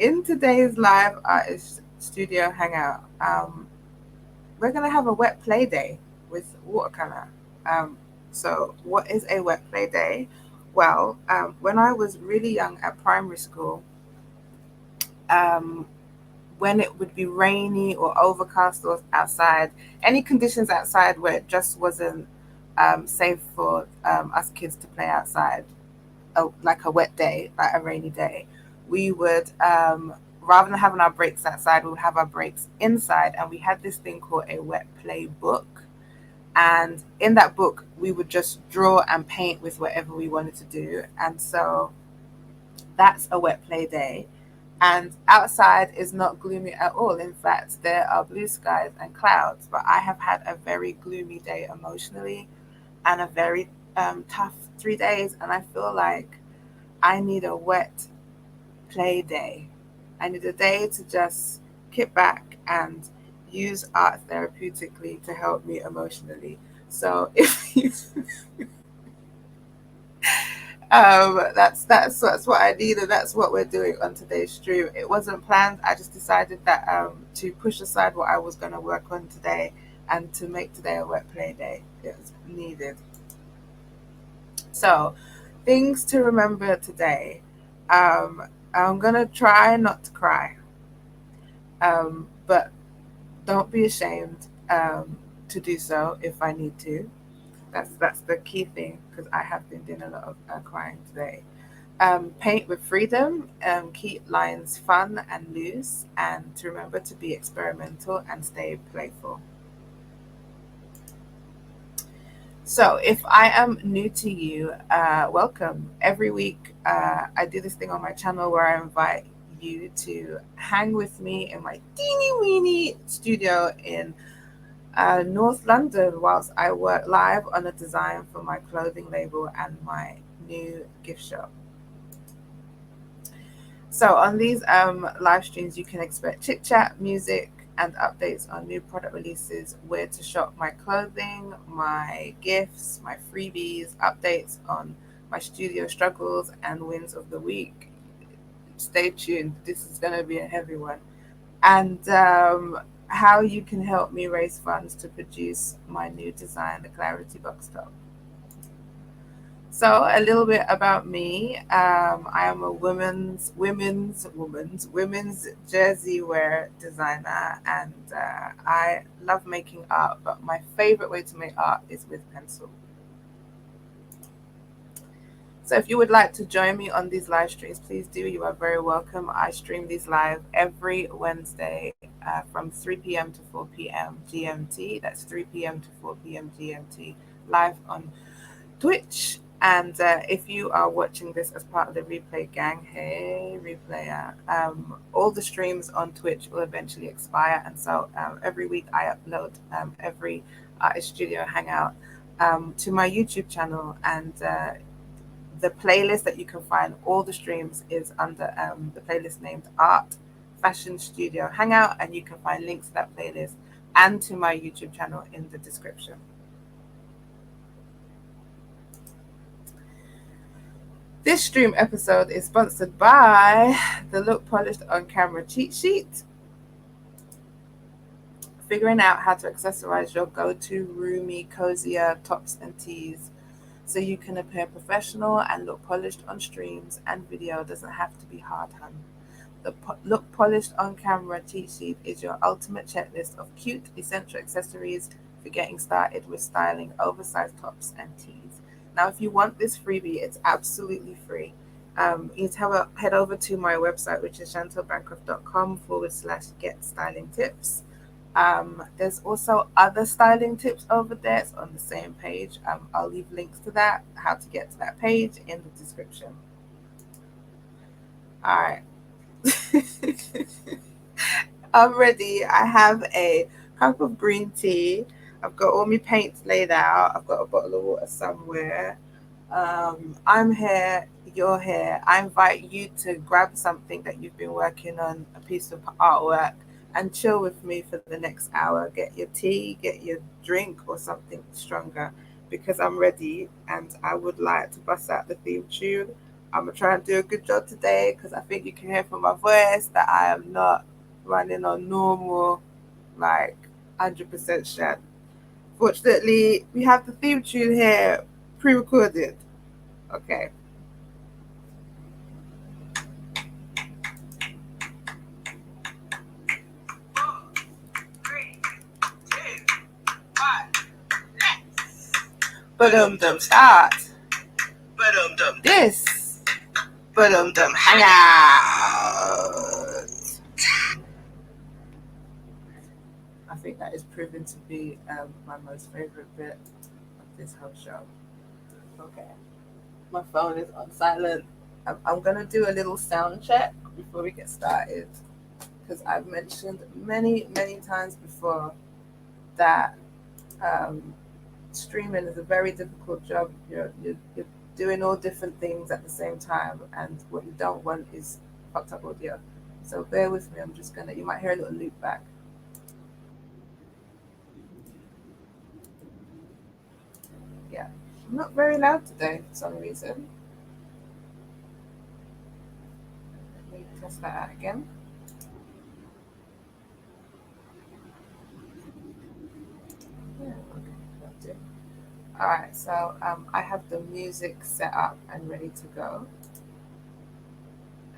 In today's live artist studio hangout, we're gonna have a wet play day with watercolor. Um, so, what is a wet play day? Well, when I was really young at primary school, um, when it would be rainy or overcast or outside, any conditions outside where it just wasn't safe for us kids to play outside, like a wet day, like a rainy day, we would, rather than having our breaks outside, we would have our breaks inside. And we had this thing called a wet play book. And in that book, we would just draw and paint with whatever we wanted to do. And so that's a wet play day. And outside is not gloomy at all. In fact, there are blue skies and clouds. But I have had a very gloomy day emotionally and a very tough 3 days. And I feel like I need a wet play day. I need a day to just kick back and use art therapeutically to help me emotionally. So if you that's what I need, and that's what we're doing on today's stream. It wasn't planned. I just decided that to push aside what I was going to work on today and to make today a wet play day. It was needed. So, things to remember today. I'm gonna try not to cry, but don't be ashamed to do so if I need to. That's the key thing because I have been doing a lot of crying today. Paint with freedom, keep lines fun and loose, and to remember to be experimental and stay playful. So, if I am new to you, welcome. Every week, I do this thing on my channel where I invite you to hang with me in my teeny weeny studio in North London whilst I work live on a design for my clothing label and my new gift shop. So on these live streams, you can expect chit chat, music, and updates on new product releases, where to shop my clothing, my gifts, my freebies, updates on my studio struggles and wins of the week. Stay tuned. This is going to be a heavy one. And how you can help me raise funds to produce my new design, the Clarity Box Top. So a little bit about me. I am a women's jersey wear designer, and I love making art. But my favorite way to make art is with pencil. So if you would like to join me on these live streams, please do. You are very welcome. I stream these live every Wednesday from 3 p.m. to 4 p.m. GMT. That's 3 p.m. to 4 p.m. GMT, live on Twitch. And if you are watching this as part of the replay gang, hey, replayer, all the streams on Twitch will eventually expire. And so every week I upload every Artist Studio Hangout to my YouTube channel. And the playlist that you can find all the streams is under the playlist named Art Fashion Studio Hangout. And you can find links to that playlist and to my YouTube channel in the description. This stream episode is sponsored by the Look Polished on Camera cheat sheet. Figuring out how to accessorize your go-to roomy, cozier tops and tees so you can appear professional and look polished on streams and video doesn't have to be hard, hun. The Look Polished on Camera cheat sheet is your ultimate checklist of cute, essential accessories for getting started with styling oversized tops and tees. Now, if you want this freebie, it's absolutely free. You need to head over to my website, which is shantellbancroft.com/get styling tips. There's also other styling tips over there. It's on the same page. I'll leave links to that, how to get to that page in the description. All right. I'm ready. I have a cup of green tea. I've got all my paints laid out. I've got a bottle of water somewhere. I'm here. You're here. I invite you to grab something that you've been working on, a piece of artwork, and chill with me for the next hour. Get your tea, get your drink, or something stronger, because I'm ready and I would like to bust out the theme tune I'm gonna try and do a good job today because I think you can hear from my voice that I am not running on normal, like 100% shan. Fortunately, we have the theme tune here pre-recorded. Okay. Ba-dum-dum start. Ba-dum-dum this. Ba-dum-dum hangout. I think that is proven to be my most favorite bit of this whole show. Okay. My phone is on silent. I'm gonna do a little sound check before we get started because I've mentioned many times before that um, streaming is a very difficult job. You're doing all different things at the same time, and what you don't want is fucked up audio. So bear with me. I'm just gonna. You might hear a little loop back. Yeah, I'm not very loud today for some reason. Let me test that out again. Yeah, okay, that'll do. All right, so I have the music set up and ready to go.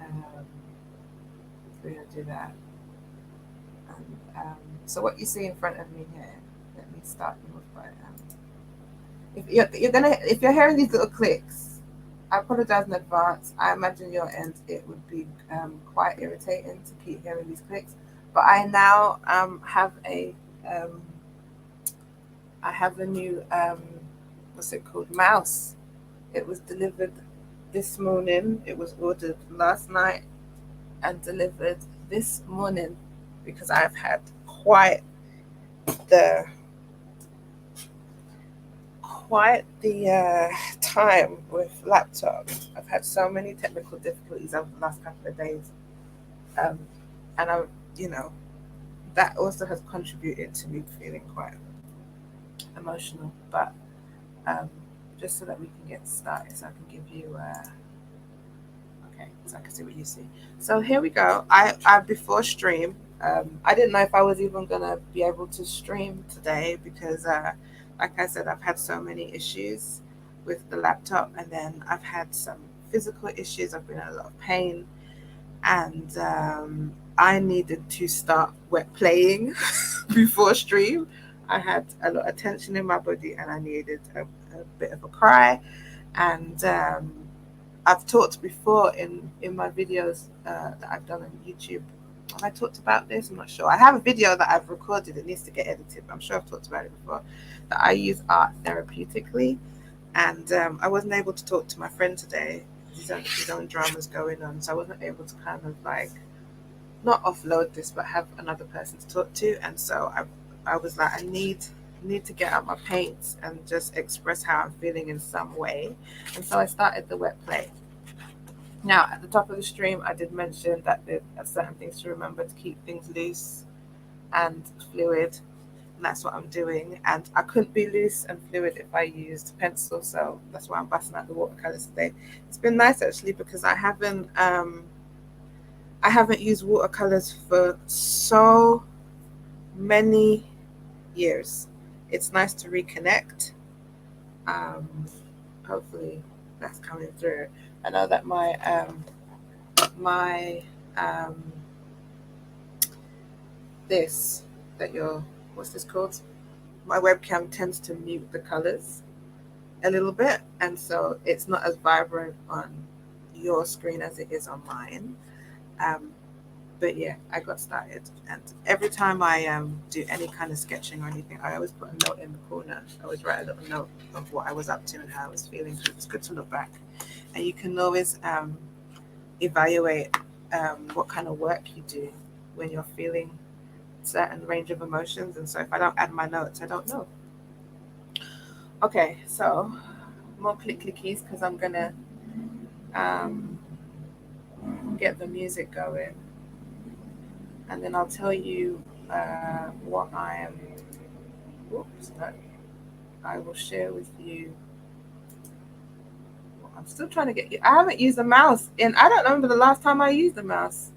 Um, we're gonna do that. And, so what you see in front of me here, let me start you off by if you're hearing these little clicks, I apologize in advance. I imagine your end it would be quite irritating to keep hearing these clicks, but I now um, I have a new what's it called, mouse. It was delivered this morning. It was ordered last night and delivered this morning because I've had the quite the time with laptops. I've had so many technical difficulties over the last couple of days, um, and you know, that also has contributed to me feeling quite emotional. But um, just so that we can get started, so I can give you. Okay, so I can see what you see. So here we go. I before stream, I didn't know if I was even gonna be able to stream today because, like I said, I've had so many issues with the laptop, and then I've had some physical issues. I've been in a lot of pain, and I needed to start wet playing before stream. I had a lot of tension in my body, and I needed a bit of a cry, and I've talked before in my videos that I've done on YouTube. Have I talked about this? I'm not sure. I have a video that I've recorded. It needs to get edited, but I'm sure I've talked about it before. That I use art therapeutically, and I wasn't able to talk to my friend today. His own dramas going on, so I wasn't able to kind of like not offload this, but have another person to talk to. And so I was like, I need to get out my paints and just express how I'm feeling in some way. And so I started the wet play. Now, at the top of the stream, I did mention that there are certain things to remember to keep things loose and fluid. And that's what I'm doing. And I couldn't be loose and fluid if I used pencil. So that's why I'm busting out the watercolors today. It's been nice actually because I haven't used watercolors for so many years. It's nice to reconnect. Hopefully that's coming through. I know that my this that your what's this called? My webcam tends to mute the colors a little bit, and so it's not as vibrant on your screen as it is on mine. Um, but yeah, I got started, and every time I do any kind of sketching or anything, I always put a note in the corner. I always write a little note of what I was up to and how I was feeling. So it's good to look back, and you can always evaluate what kind of work you do when you're feeling certain range of emotions. And so if I don't add my notes, I don't know. Okay, so more clickies because I'm gonna get the music going, and then I'll tell you what I am. Oops, no. I will share with you what I'm still trying to get you. I haven't used a mouse in, I don't remember the last time I used a mouse.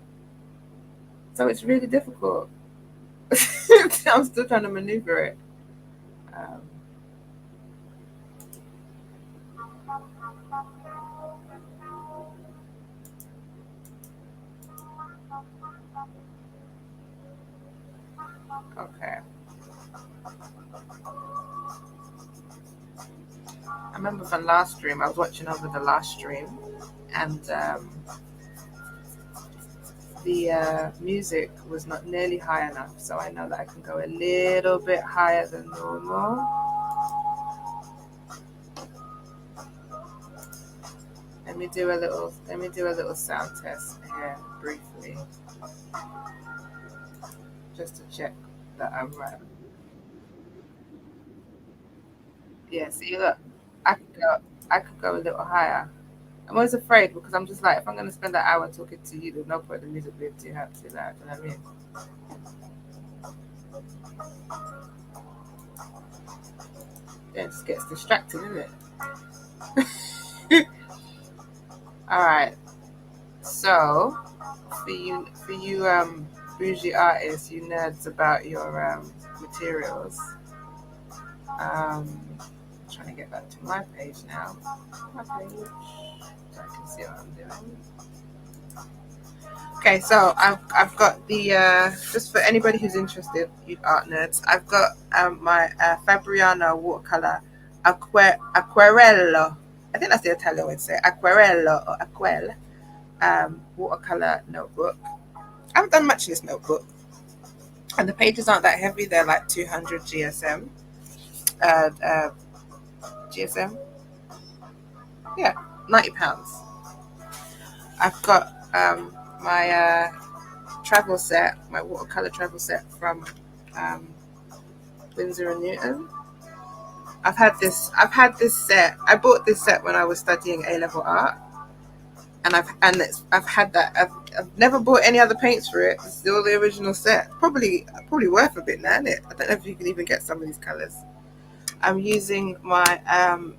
So it's really difficult. I'm still trying to maneuver it. Um, okay. I remember from last stream, I was watching over the last stream, and the music was not nearly high enough, so I know that I can go a little bit higher than normal. Let me do a little sound test here briefly, just to check that I'm right. Yeah, see, look, I could go, I could go a little higher. I'm always afraid because I'm just like, if I'm going to spend an hour talking to you, there's no point in the music being too loud. You know what I mean? Then it just gets distracting, isn't it? All right. So, for you, bougie artists, you nerds about your materials. Trying to get back to my page now. My page. So I can see what I'm doing. Okay, so I've got the just for anybody who's interested, you art nerds, I've got my Fabiano watercolor aquarello. I think that's the Italian way to say it, aquarello or aquel watercolor notebook. I haven't done much in this notebook, and the pages aren't that heavy. They're like 200 GSM. GSM, yeah, £90. I've got my travel set, my watercolor travel set from Winsor and Newton. I've had this set. I bought this set when I was studying A-level art, and I've had that. I've never bought any other paints for it. It's still the original set. Probably worth a bit now, isn't it? I don't know if you can even get some of these colors. I'm using my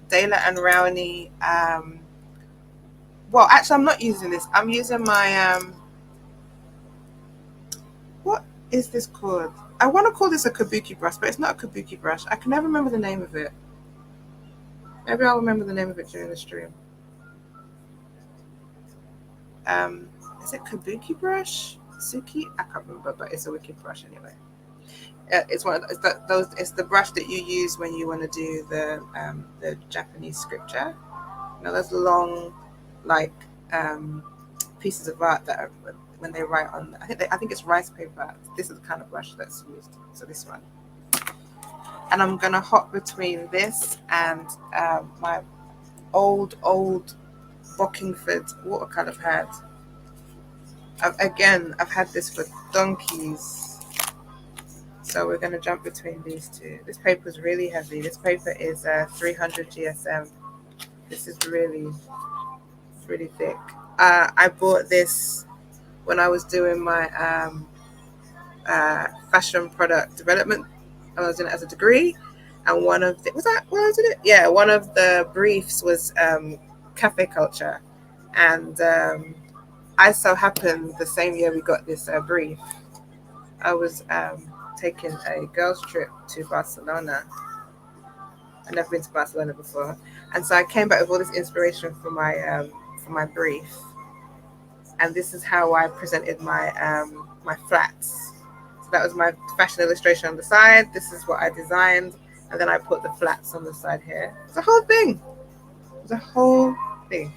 Dayla and Rowney. Well, actually, I'm not using this. I'm using my what is this called? I want to call this a kabuki brush, but it's not a kabuki brush. I can never remember the name of it. Maybe I'll remember the name of it during the stream. Is it kabuki brush? Suki? I can't remember, but it's a wicked brush anyway. It's one of those. It's the brush that you use when you want to do the Japanese scripture. You know, those long, like pieces of art that are, when they write on. I think it's rice paper. This is the kind of brush that's used. So this one. And I'm gonna hop between this and my old bockingford watercolor pad. I've had this for donkeys. So we're gonna jump between these two. This paper is really heavy. This paper is 300 GSM. This is really thick. I bought this when I was doing my fashion product development. I was doing it as a degree, and one of the briefs was cafe culture, and I so happened the same year we got this brief, I was taking a girls' trip to Barcelona. I've never been to Barcelona before, and so I came back with all this inspiration for my brief, and this is how I presented my flats. So that was my fashion illustration on the side. This is what I designed, and then I put the flats on the side here. It's a whole thing. It's a whole thing.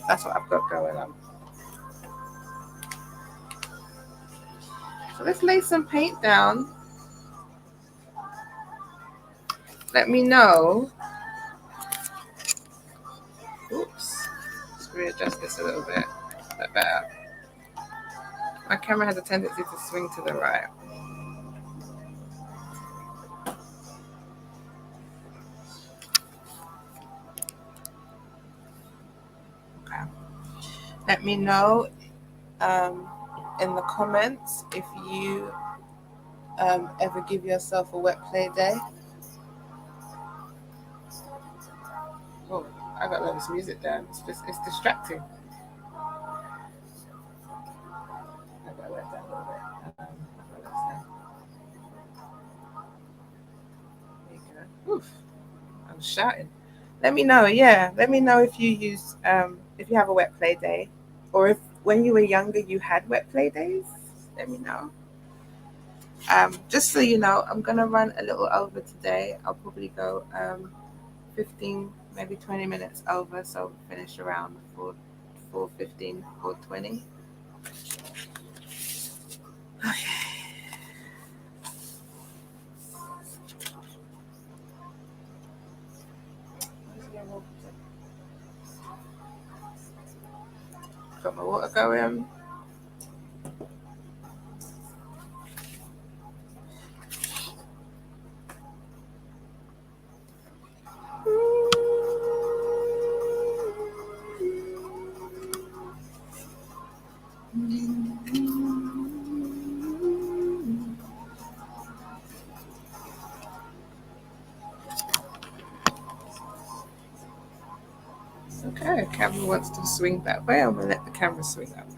That's what I've got going on. So let's lay some paint down. Let me know. Oops. Let's readjust this a little bit. A bit better. My camera has a tendency to swing to the right. Okay. Let me know in the comments if you ever give yourself a wet play day. Oh, I got loads of music there. It's distracting. I got let down a little bit. There you go. Oof. I'm shouting. Let me know. Yeah, let me know if you use if you have a wet play day, or if when you were younger you had wet play days. Let me know. Just so you know, I'm gonna run a little over today. I'll probably go 15, maybe 20 minutes over, so finish around 4:15, 4:20. Okay. Got my water going. Okay, the camera wants to swing that way. I'm gonna let the camera swing that way.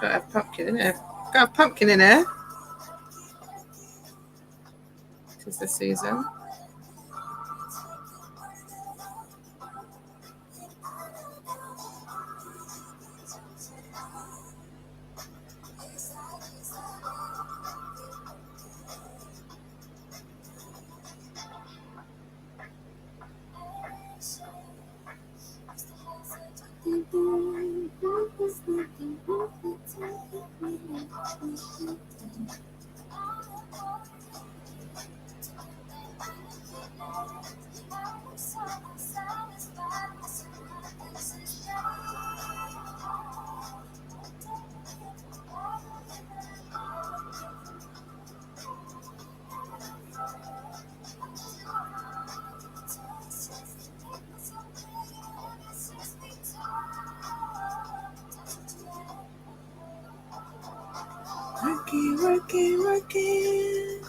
Got a pumpkin in there. Got a pumpkin in there. Tis the season. Working.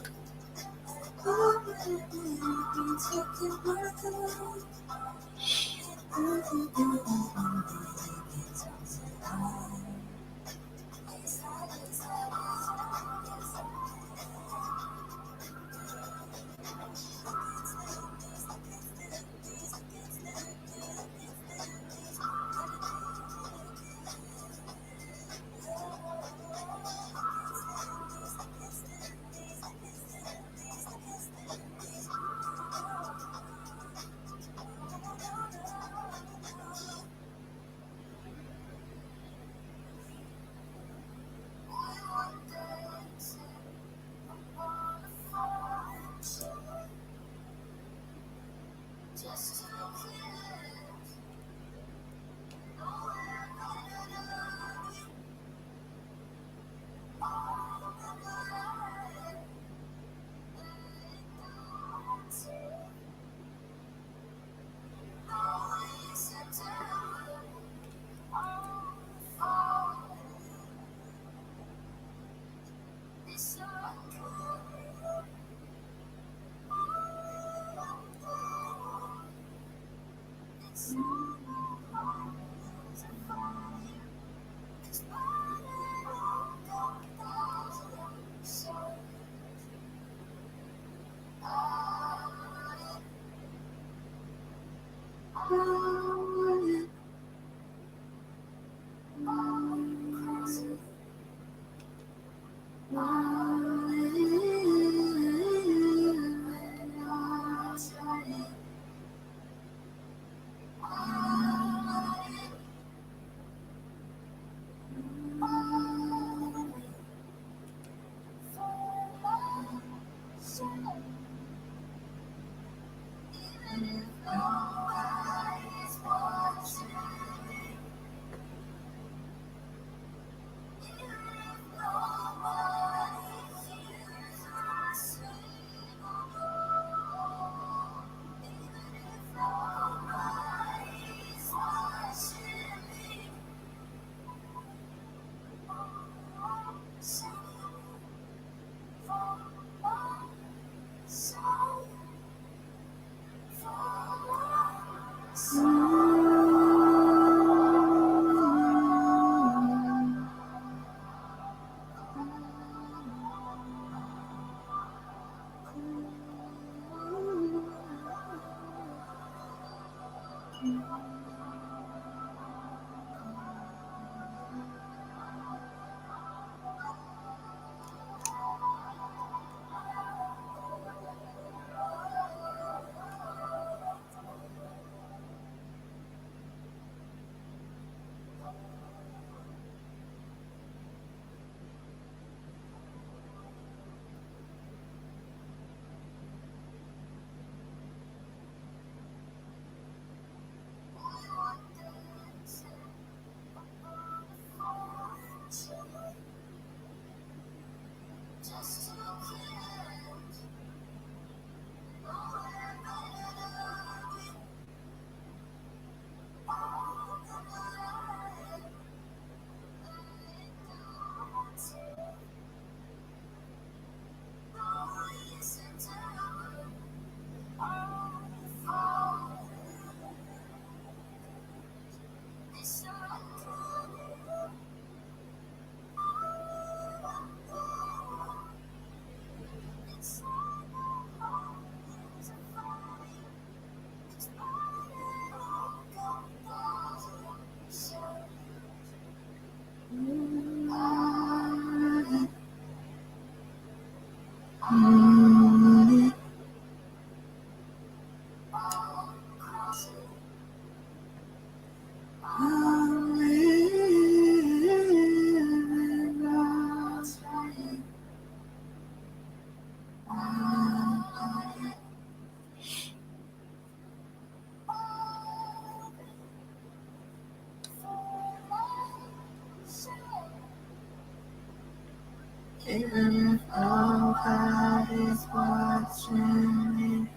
Even if nobody's watching me,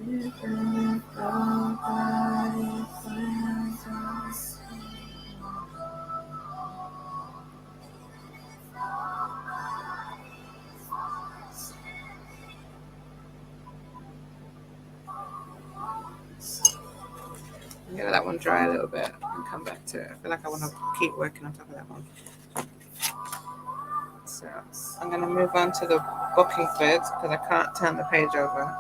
even if nobody's friends are seeing, I'm gonna let that one dry a little bit and come back to it. I feel like I want to keep working on top of that one. So I'm gonna move on to the bockingford because I can't turn the page over.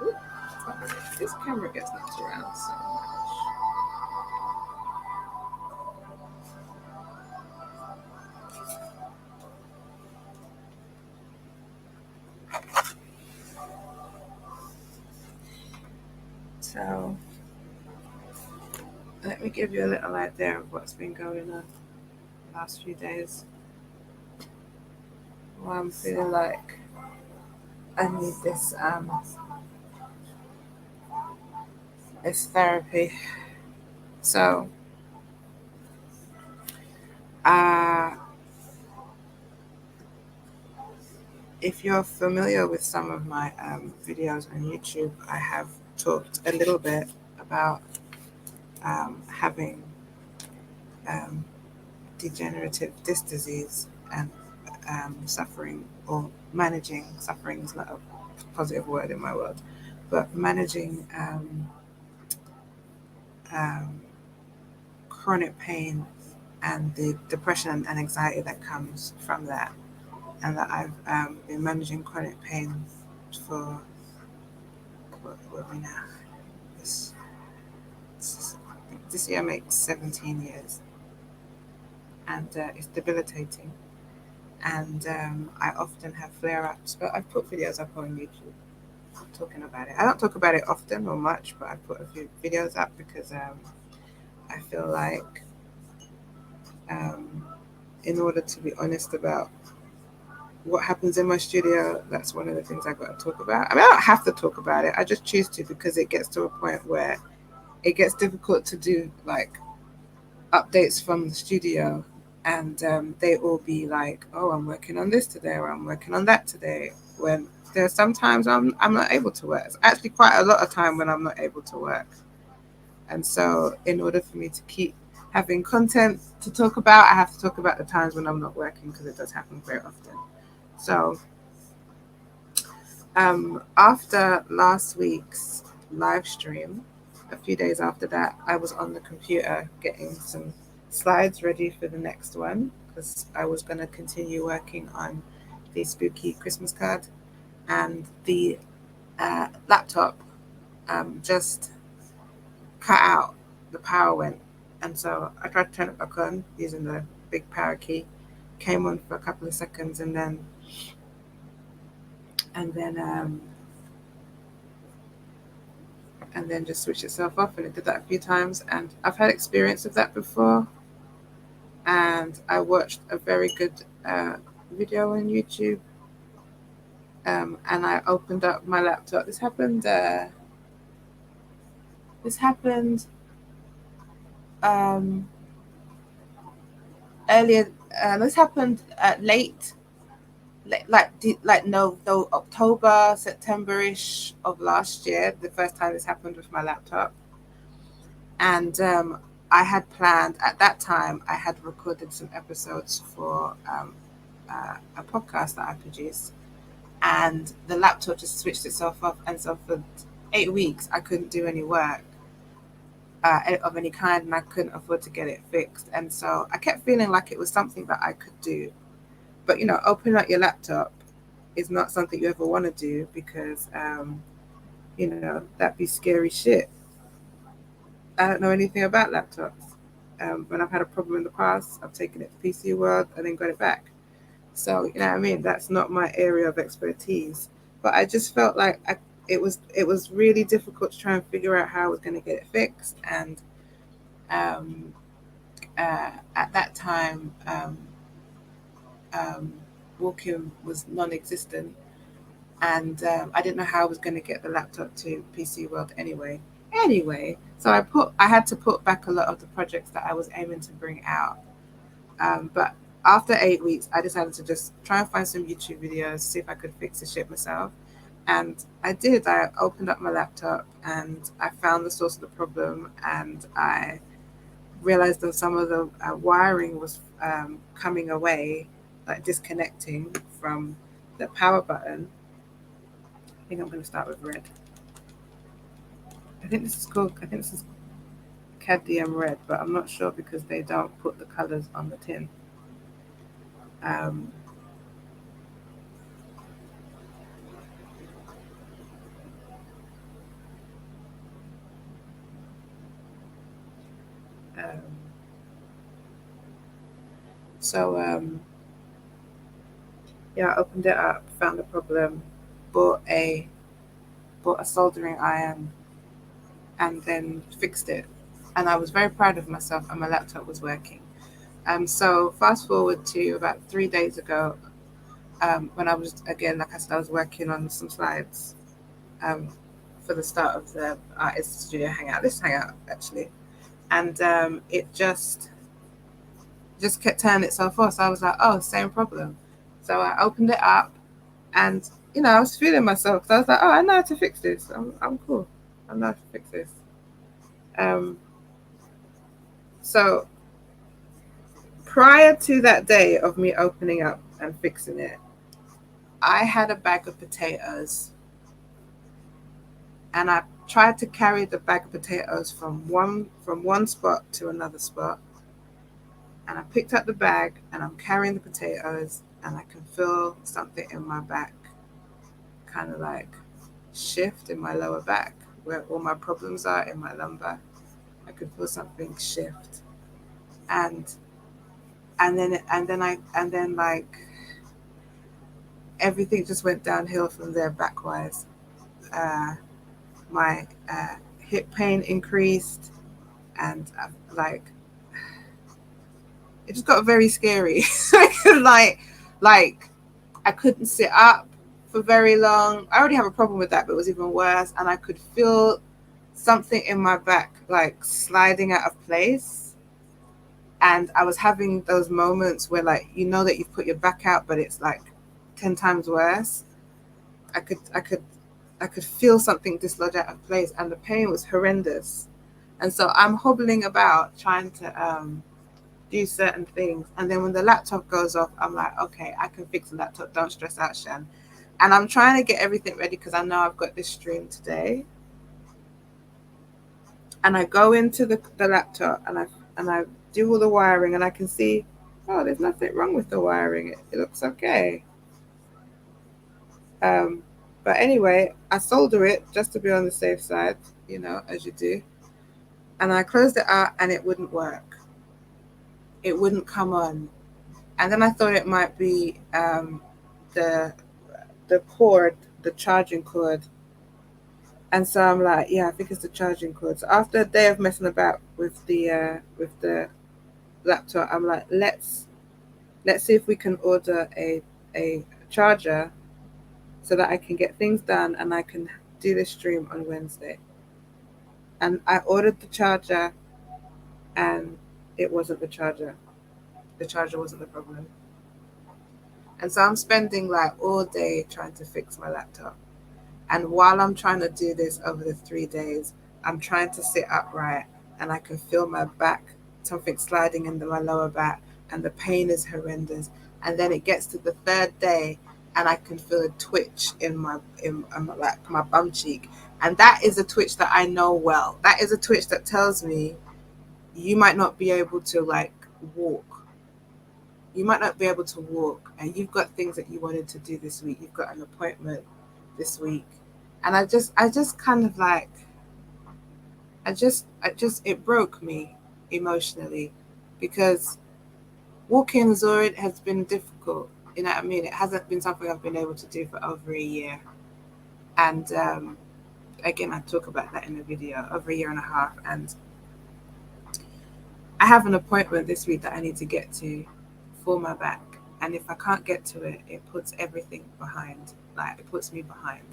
Ooh, this camera gets knocked around so much. So let me give you a little idea of what's been going on the last few days. Well, I'm feeling like I need this therapy. So uh if you're familiar with some of my videos on YouTube, I have talked a little bit about having degenerative disc disease and suffering, or managing suffering is not a positive word in my world, but managing um, chronic pain and the depression and anxiety that comes from that. And that I've been managing chronic pain for, what are we now? This year makes 17 years. And it's debilitating. And I often have flare-ups, but I've put videos up on YouTube talking about it. I don't talk about it often or much, but I put a few videos up because I feel like in order to be honest about what happens in my studio, that's one of the things I've got to talk about. I mean, I don't have to talk about it. I just choose to because it gets to a point where it gets difficult to do like updates from the studio, and they all be like, "Oh, I'm working on this today," or "I'm working on that today." When there's sometimes I'm not able to work. It's actually quite a lot of time when I'm not able to work, and so in order for me to keep having content to talk about, I have to talk about the times when I'm not working because it does happen very often. So after last week's live stream, a few days after that, I was on the computer getting some slides ready for the next one because I was going to continue working on the spooky Christmas card, and the laptop just cut out. The power went, and so I tried to turn it back on using the big power key. Came on for a couple of seconds, and then and then and then just switch itself off, and it did that a few times, and I've had experience of that before. And I watched a very good video on YouTube, and I opened up my laptop. This happened um, earlier. This happened late, no, October, September-ish of last year. The first time this happened with my laptop. And I had planned at that time. I had recorded some episodes for a podcast that I produced, and the laptop just switched itself off. And so for 8 weeks, I couldn't do any work of any kind, and I couldn't afford to get it fixed. And so I kept feeling like it was something that I could do, but opening up your laptop is not something you ever want to do because that'd be scary shit. I don't know anything about laptops. When I've had a problem in the past, I've taken it to PC World and then got it back. So you know what I mean. That's not my area of expertise. But I just felt like it was really difficult to try and figure out how I was going to get it fixed. And at that time, walking was non-existent, and I didn't know how I was going to get the laptop to PC World anyway. So I had to put back a lot of the projects that I was aiming to bring out. But after 8 weeks, I decided to just try and find some YouTube videos, see if I could fix the shit myself. And I did. I opened up my laptop and I found the source of the problem, and I realized that some of the wiring was coming away, like disconnecting from the power button. I think I'm going to start with red. I think this is cadmium red, but I'm not sure because they don't put the colors on the tin. Um, um, so yeah, I opened it up, found the problem, bought a bought a soldering iron, and then fixed it. And I was very proud of myself, and my laptop was working. So fast forward to about 3 days ago, when I was again, like I said, I was working on some slides um, for the start of the Artist Studio Hangout, this hangout actually, and it just kept turning itself off. So I was like, oh, same problem. So I opened it up, and I was feeling myself. So I was like, oh, I know how to fix this. I'm cool. I know how to fix this. Um, so prior to that day of me opening up and fixing it, I had a bag of potatoes, and I tried to carry the bag of potatoes from one spot to another spot. And I picked up the bag, and I'm carrying the potatoes, and I can feel something in my back, kind of like shift in my lower back, where all my problems are in my lumbar. I could feel something shift, and and then like everything just went downhill from there backwise. My hip pain increased, and like it just got very scary. like like I couldn't sit up for very long. I already have a problem with that, but it was even worse. And I could feel something in my back like sliding out of place. And I was having those moments where like that you've put your back out, but it's like 10 times worse. I could I could I could feel something dislodge out of place, and the pain was horrendous. And so I'm hobbling about trying to do certain things. And then when the laptop goes off, I'm like, okay, I can fix the laptop. Don't stress out, Shan. And I'm trying to get everything ready because I know I've got this stream today. And I go into the laptop, and I do all the wiring, and I can see, oh, there's nothing wrong with the wiring. It looks okay. Um, but anyway, I solder it just to be on the safe side, as you do. And I closed it out, and it wouldn't work. It wouldn't come on. And then I thought it might be the cord, the charging cord. And so I'm like, yeah, I think it's the charging cord. So after a day of messing about with the laptop, I'm like, let's see if we can order a charger so that I can get things done and I can do this stream on Wednesday. And I ordered the charger, and it wasn't the charger. The charger wasn't the problem. And so I'm spending like all day trying to fix my laptop. And while I'm trying to do this over the 3 days, I'm trying to sit upright, and I can feel my back, something sliding into my lower back, and the pain is horrendous. And then it gets to the third day, and I can feel a twitch in like my bum cheek. And that is a twitch that I know well. That is a twitch that tells me you might not be able to like walk. You might not be able to walk, and you've got things that you wanted to do this week. You've got an appointment this week. And I just kind of like, it broke me emotionally, because walking has been difficult. You know what I mean? It hasn't been something I've been able to do for over a year. And again, I talk about that in the video, over a year and a half. And I have an appointment this week that I need to get to for my back. And if I can't get to it, it puts everything behind. Like, it puts me behind.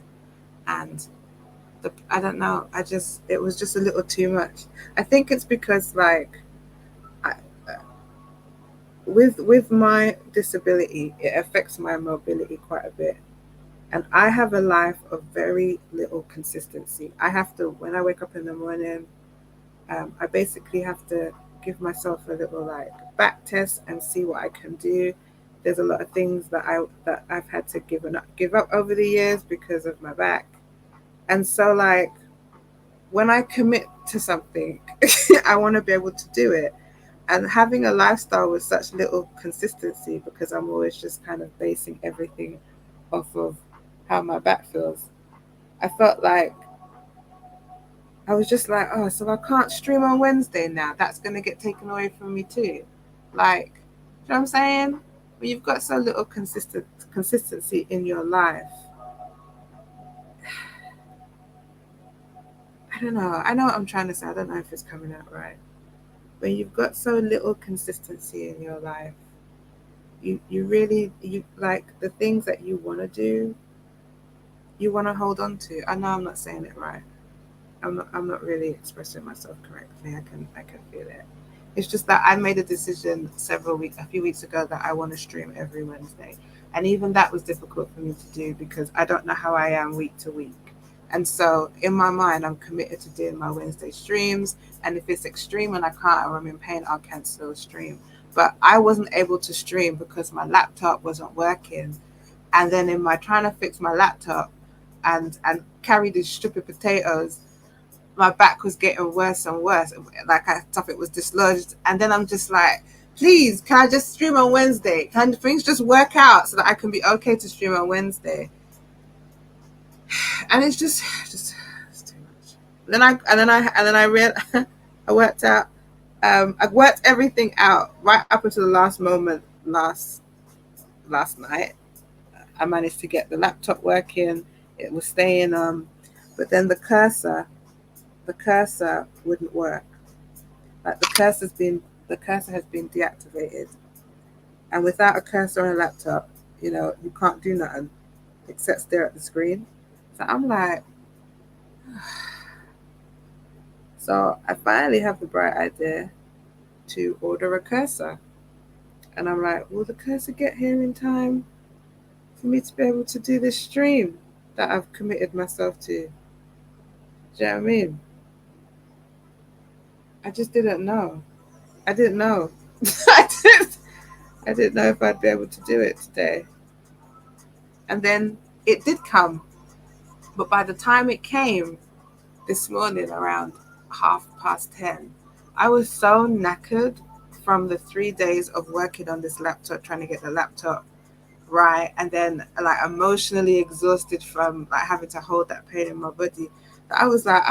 And I don't know. It was just a little too much. I think it's because like, with my disability, it affects my mobility quite a bit. And I have a life of very little consistency. I have to, when I wake up in the morning, I basically have to give myself a little like back test and see what I can do. There's a lot of things that I've had to give up over the years because of my back. And so like when I commit to something, I want to be able to do it. And having a lifestyle with such little consistency, because I'm always just kind of basing everything off of how my back feels, I felt like I was just like, oh, so I can't stream on Wednesday now. That's going to get taken away from me too. Like, you know what I'm saying? When you've got so little consistency in your life, I don't know. I know what I'm trying to say. I don't know if it's coming out right. When you've got so little consistency in your life, you really you like the things that you want to do, you want to hold on to. I know I'm not saying it right. I'm not really expressing myself correctly. I can feel it. It's just that I made a decision a few weeks ago that I want to stream every Wednesday. And even that was difficult for me to do because I don't know how I am week to week. And so in my mind, I'm committed to doing my Wednesday streams. And if it's extreme and I can't or I'm in pain, I'll cancel a stream. But I wasn't able to stream because my laptop wasn't working. And then in my trying to fix my laptop and carry these stupid potatoes, my back was getting worse and worse. Like I thought it was dislodged. And then I'm just like, please, can I just stream on Wednesday? Can things just work out so that I can be okay to stream on Wednesday? And it's just it's too much. I worked out. I worked everything out right up until the last moment last night. I managed to get the laptop working. It was staying on, but then the cursor wouldn't work. Like the cursor has been deactivated, and without a cursor on a laptop, you can't do nothing except stare at the screen. So I'm like, so I finally have the bright idea to order a cursor, and I'm like, will the cursor get here in time for me to be able to do this stream that I've committed myself to? Do you know what I mean? I just didn't know. I didn't know. I didn't. I didn't know if I'd be able to do it today. And then it did come. But by the time it came this morning around 10:30, I was so knackered from the 3 days of working on this laptop, trying to get the laptop right, and then like emotionally exhausted from like having to hold that pain in my body. That I was like,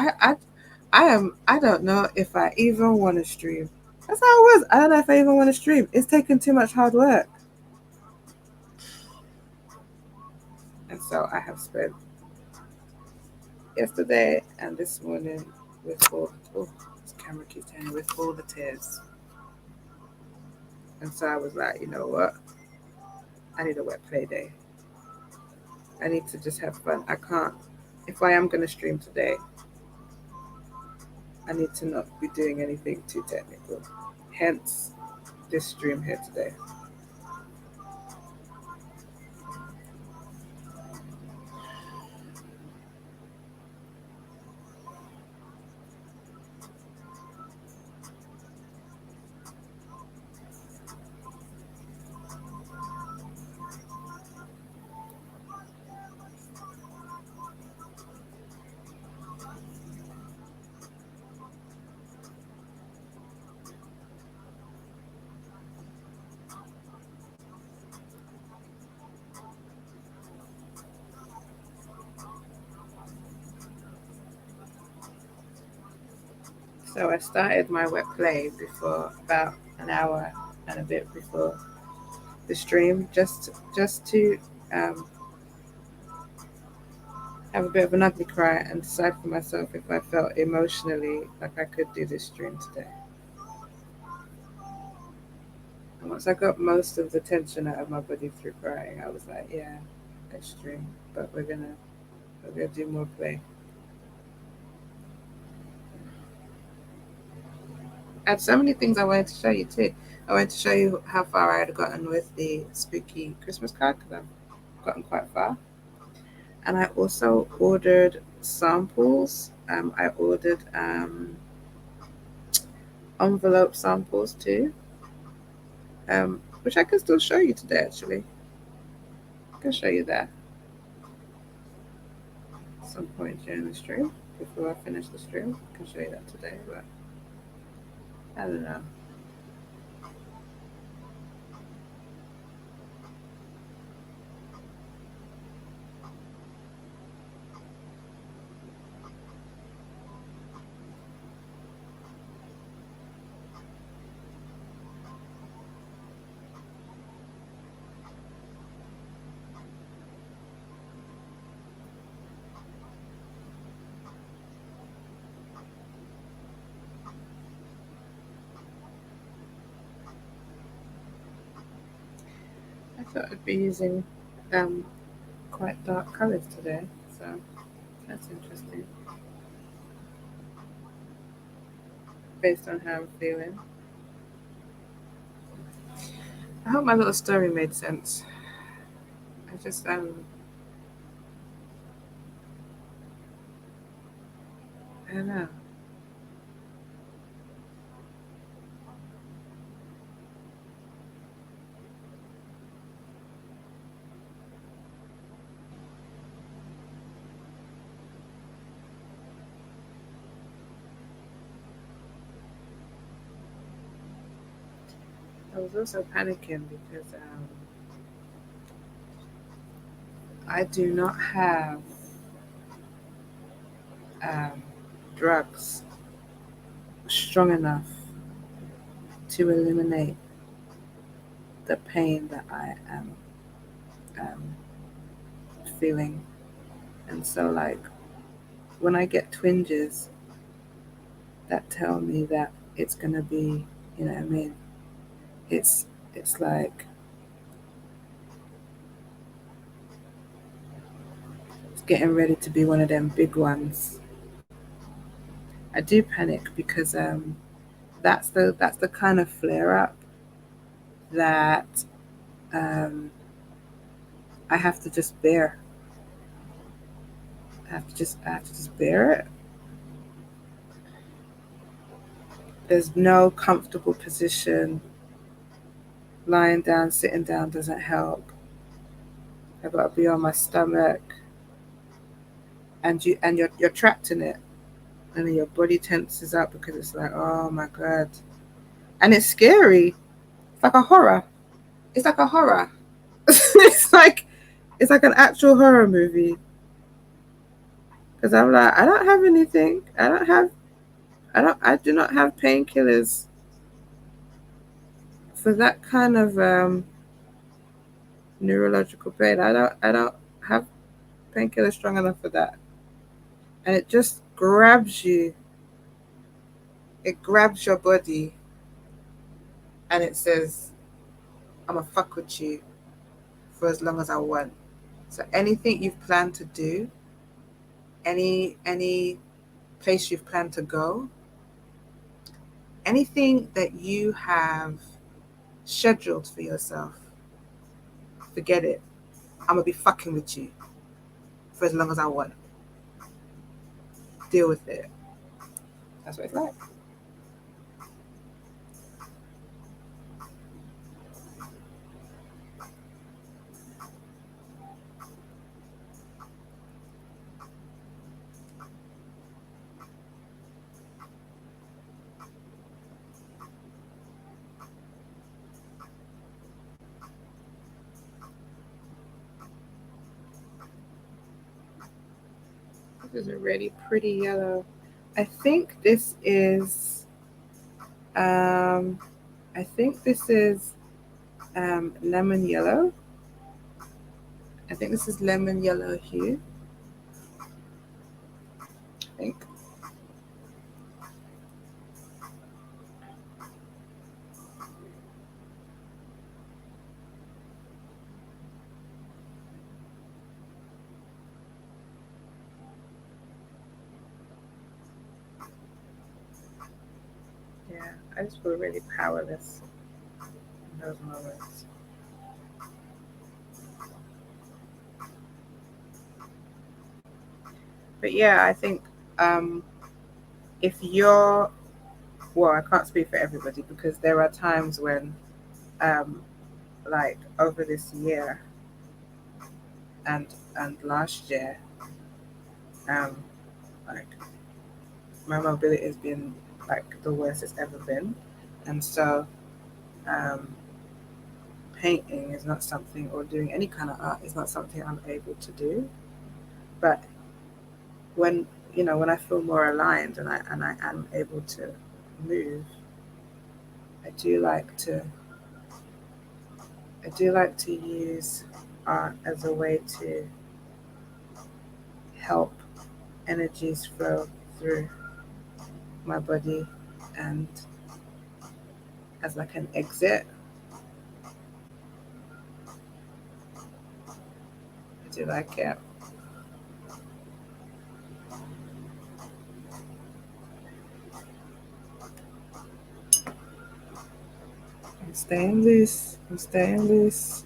I don't know if I even want to stream. That's how it was. I don't know if I even want to stream. It's taken too much hard work. And so I have spent yesterday and this morning with this camera keeps turning, with all the tears. And so I was like, you know what? I need a wet play day. I need to just have fun. I can't. If I am going to stream today, I need to not be doing anything too technical. Hence, this stream here today. So I started my wet play before about an hour and a bit before the stream, just to um, have a bit of an ugly cry and decide for myself if I felt emotionally like I could do this stream today. And once I got most of the tension out of my body through crying, I was like, yeah, let's stream, but we're gonna do more play. I had so many things I wanted to show you too. I wanted to show you how far I had gotten with the spooky Christmas card because I've gotten quite far. And I also ordered samples. I ordered envelope samples too, which I can still show you today actually. I can show you that at some point during the stream. Before I finish the stream, I can show you that today, but I don't know. I thought I'd be using quite dark colours today, so that's interesting. Based on how I'm feeling. I hope my little story made sense. I just I don't know. I was also panicking because I do not have um, drugs strong enough to eliminate the pain that I am um, feeling. And so, like, when I get twinges that tell me that it's gonna be, you know what I mean? It's like it's getting ready to be one of them big ones. I do panic because that's the kind of flare up that um, I have to just bear. I have to just bear it. There's no comfortable position. Lying down, sitting down doesn't help. I've got to be on my stomach, and you're trapped in it, and then your body tenses up because it's like, oh my god, and it's scary. It's like a horror. It's like a horror. it's like an actual horror movie. Because I'm like, I don't have anything. I do not have painkillers for that kind of neurological pain. I don't have painkillers strong enough for that. And it just grabs you. It grabs your body and it says, I'm gonna fuck with you for as long as I want. So anything you've planned to do, any place you've planned to go, anything that you have scheduled for yourself, forget it. I'm gonna be fucking with you for as long as I want. Deal with it. That's what it's like. This is a really pretty yellow. I think this is um I think this is lemon yellow. I think this is lemon yellow hue. I think. Yeah, I just feel really powerless in those moments. But yeah, I think if you're, well, I can't speak for everybody because there are times when like over this year and last year, like my mobility has been like the worst it's ever been, and so um, painting is not something, or doing any kind of art is not something I'm able to do. But when when I feel more aligned and I am able to move, I do like to use art as a way to help energies flow through my body, and as like an exit. I do like it. I'm staying loose. I'm staying loose.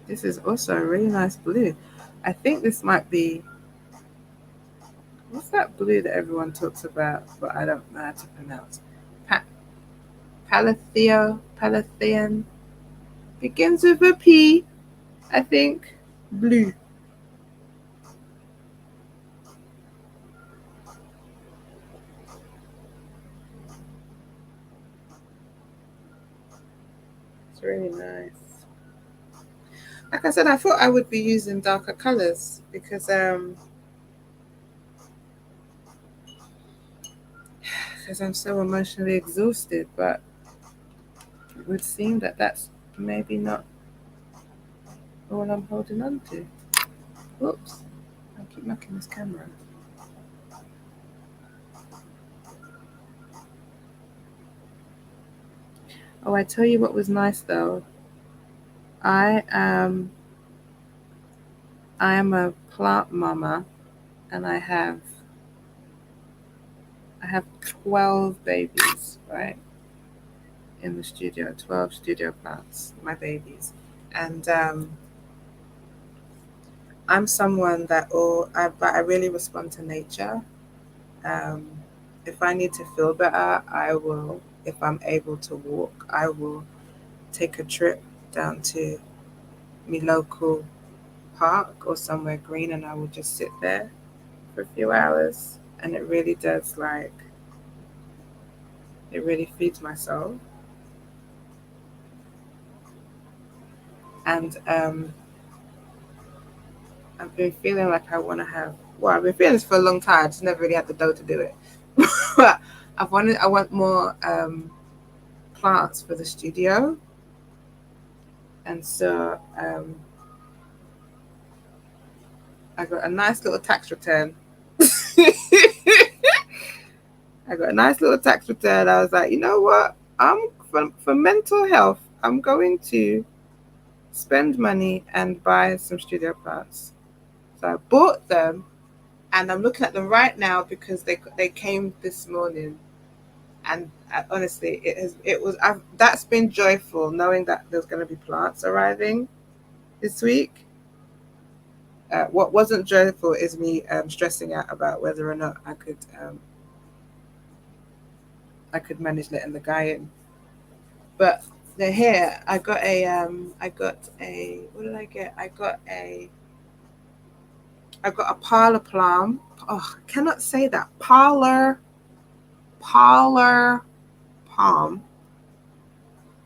This is also a really nice blue. I think this might be, what's that blue that everyone talks about, but I don't know how to pronounce? Palathian. Begins with a P, I think. Blue. It's really nice. Like I said, I thought I would be using darker colors because I'm so emotionally exhausted, but it would seem that that's maybe not all I'm holding on to. Whoops. I keep knocking this camera. Oh, I tell you what was nice though. I am a plant mama, and I have 12 babies, right? In the studio, 12 studio plants, my babies. And I'm someone that I really respond to nature. Um, if I need to feel better, I will. If I'm able to walk, I will take a trip down to my local park or somewhere green, and I will just sit there for a few hours. And it really does, like, it really feeds my soul. And I've been feeling like I want to have. Well, I've been feeling this for a long time. I just never really had the dough to do it. But I want more plants for the studio, and so I got a nice little tax return. I got a nice little tax return. I was like, you know what? I'm for mental health. I'm going to spend money and buy some studio plants. So I bought them, and I'm looking at them right now because they came this morning. And honestly, that's been joyful knowing that there's going to be plants arriving this week. What wasn't joyful is me stressing out about whether or not I could manage letting the guy in. But they're here. I got a what did I get? I got a parlor plum. Oh, I cannot say that. Parlor palm,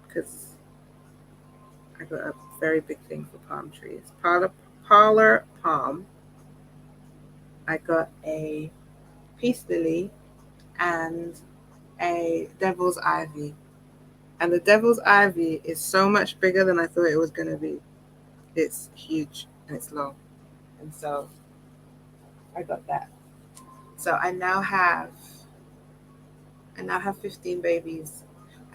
because I got a very big thing for palm trees. Parlor palm. I got a peace lily and a devil's ivy. And the devil's ivy is so much bigger than I thought it was going to be. It's huge and it's long. And so I got that. So I now have 15 babies.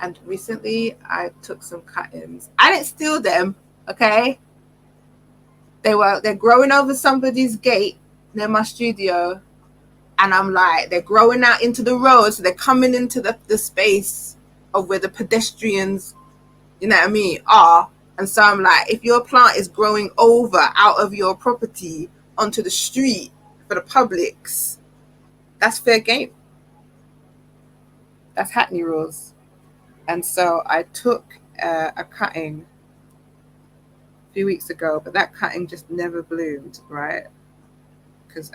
And recently I took some cuttings. I didn't steal them, okay? They're growing over somebody's gate near my studio. And I'm like, they're growing out into the road, so they're coming into the space of where the pedestrians, you know what I mean, are. And so I'm like, if your plant is growing over out of your property onto the street for the publics, that's fair game. That's Hackney rules. And so I took a cutting a few weeks ago, but that cutting just never bloomed, right? Because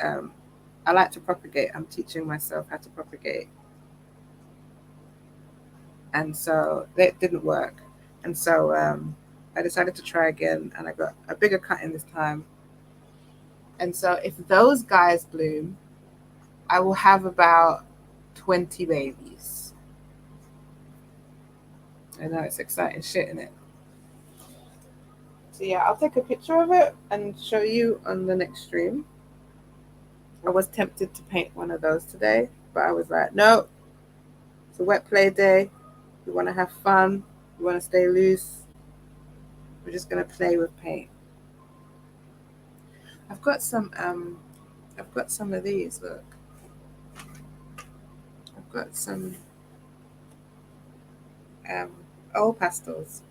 I like to propagate. I'm teaching myself how to propagate. And so it didn't work. And so I decided to try again, and I got a bigger cutting this time. And so if those guys bloom, I will have about 20 babies. I know, it's exciting shit, isn't it? So yeah, I'll take a picture of it and show you on the next stream. I was tempted to paint one of those today, but I was like, no, it's a wet play day. We want to have fun. We want to stay loose. We're just going to play with paint. I've got some of these, look. I've got some oil pastels.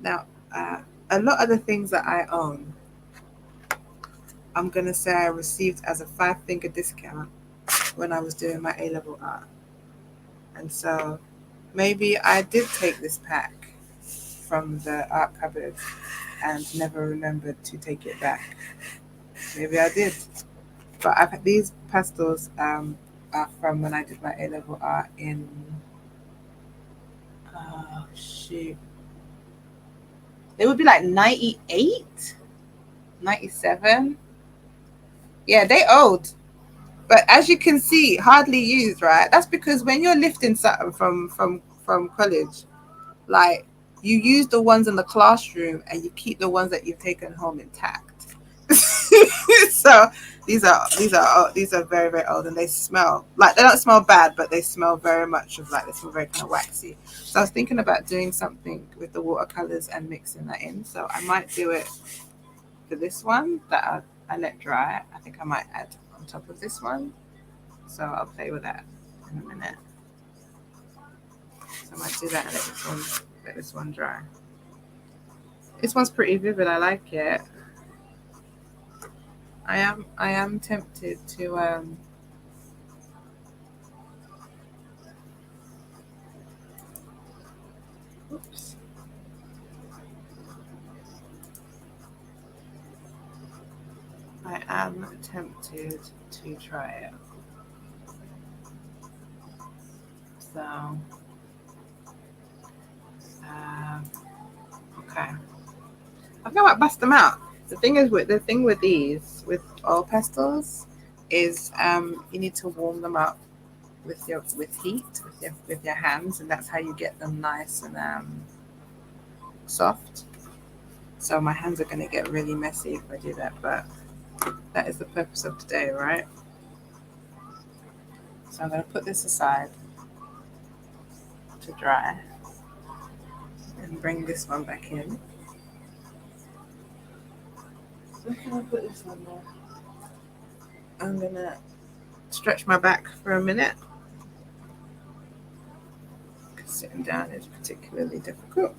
Now, a lot of the things that I own, I'm going to say I received as a 5-finger discount when I was doing my A-level art. And so maybe I did take this pack from the art cupboard and never remembered to take it back. Maybe I did. But these pastels are from when I did my A-level art in, oh shoot, they would be like 98, 97. Yeah, they old. But as you can see, hardly used, right? That's because when you're lifting something from college, like, you use the ones in the classroom and you keep the ones that you've taken home intact. So these are very, very old, and they smell like, they don't smell bad, but they smell very much of like, they smell very kind of waxy. So I was thinking about doing something with the watercolors and mixing that in. So I might do it for this one that I let dry. I think I might add on top of this one. So I'll play with that in a minute. So I might do that and let this one dry. This one's pretty vivid. I like it. I am tempted to oops. I am tempted to try it. So okay. I think I might bust them out. The thing with these, with oil pastels, is you need to warm them up with heat with your hands, and that's how you get them nice and soft. So my hands are going to get really messy if I do that, but that is the purpose of today, right? So I'm going to put this aside to dry and bring this one back in. So can I put this on there? I'm going to stretch my back for a minute, because sitting down is particularly difficult.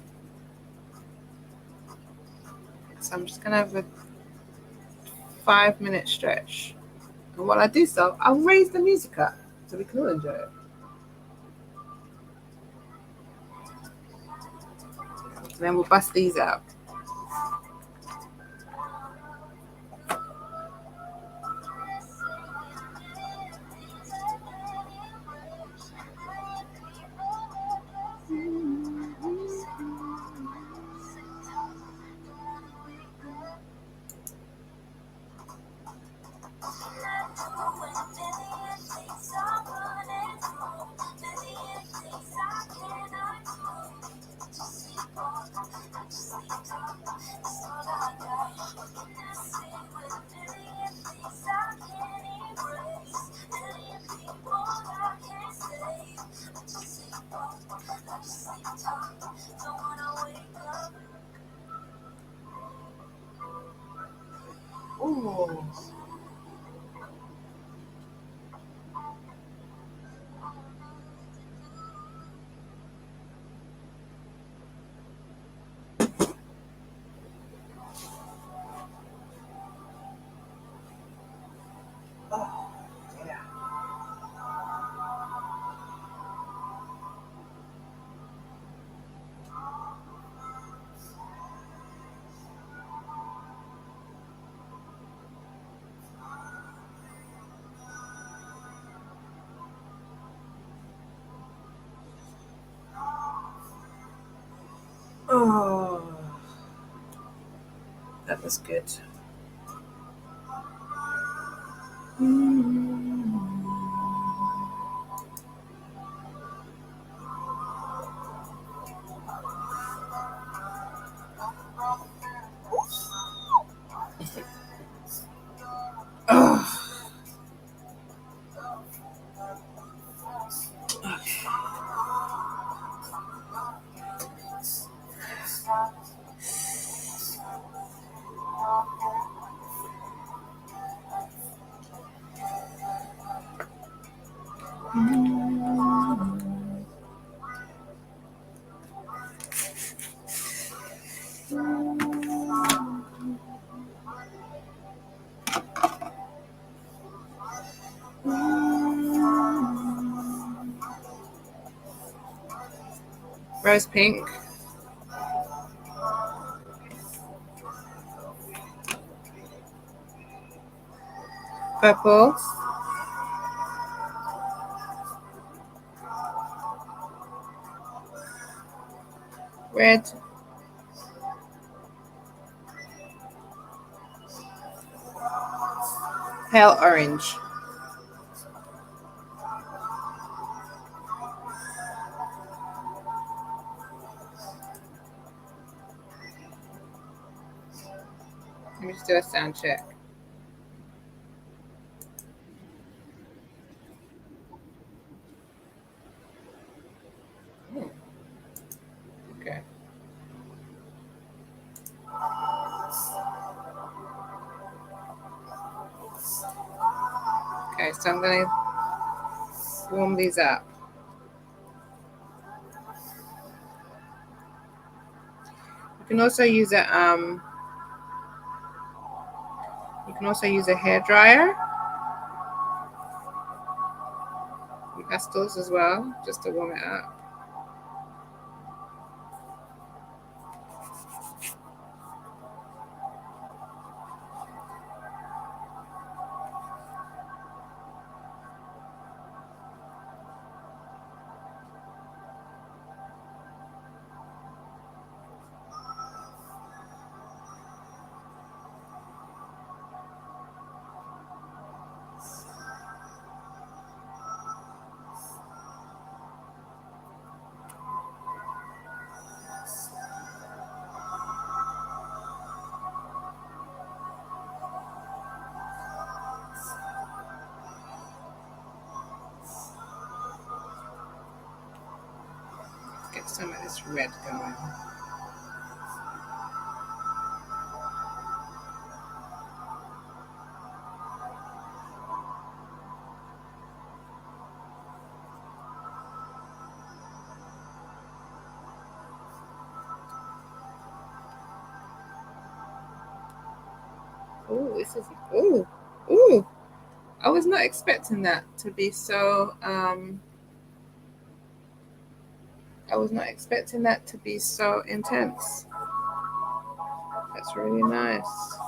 So I'm just going to have a 5-minute stretch. And while I do so, I'll raise the music up so we can all enjoy it. So then we'll bust these out. Ooh. That's good. Oh. Rose pink. Purple. Red. Pale orange. Let me just do a sound check. Okay. Okay, so I'm going to warm these up. You can also use a hair dryer, and pastels as well, just to warm it up. Get some of this red going. Oh, this is ooh. I was not expecting that to be so intense. That's really nice.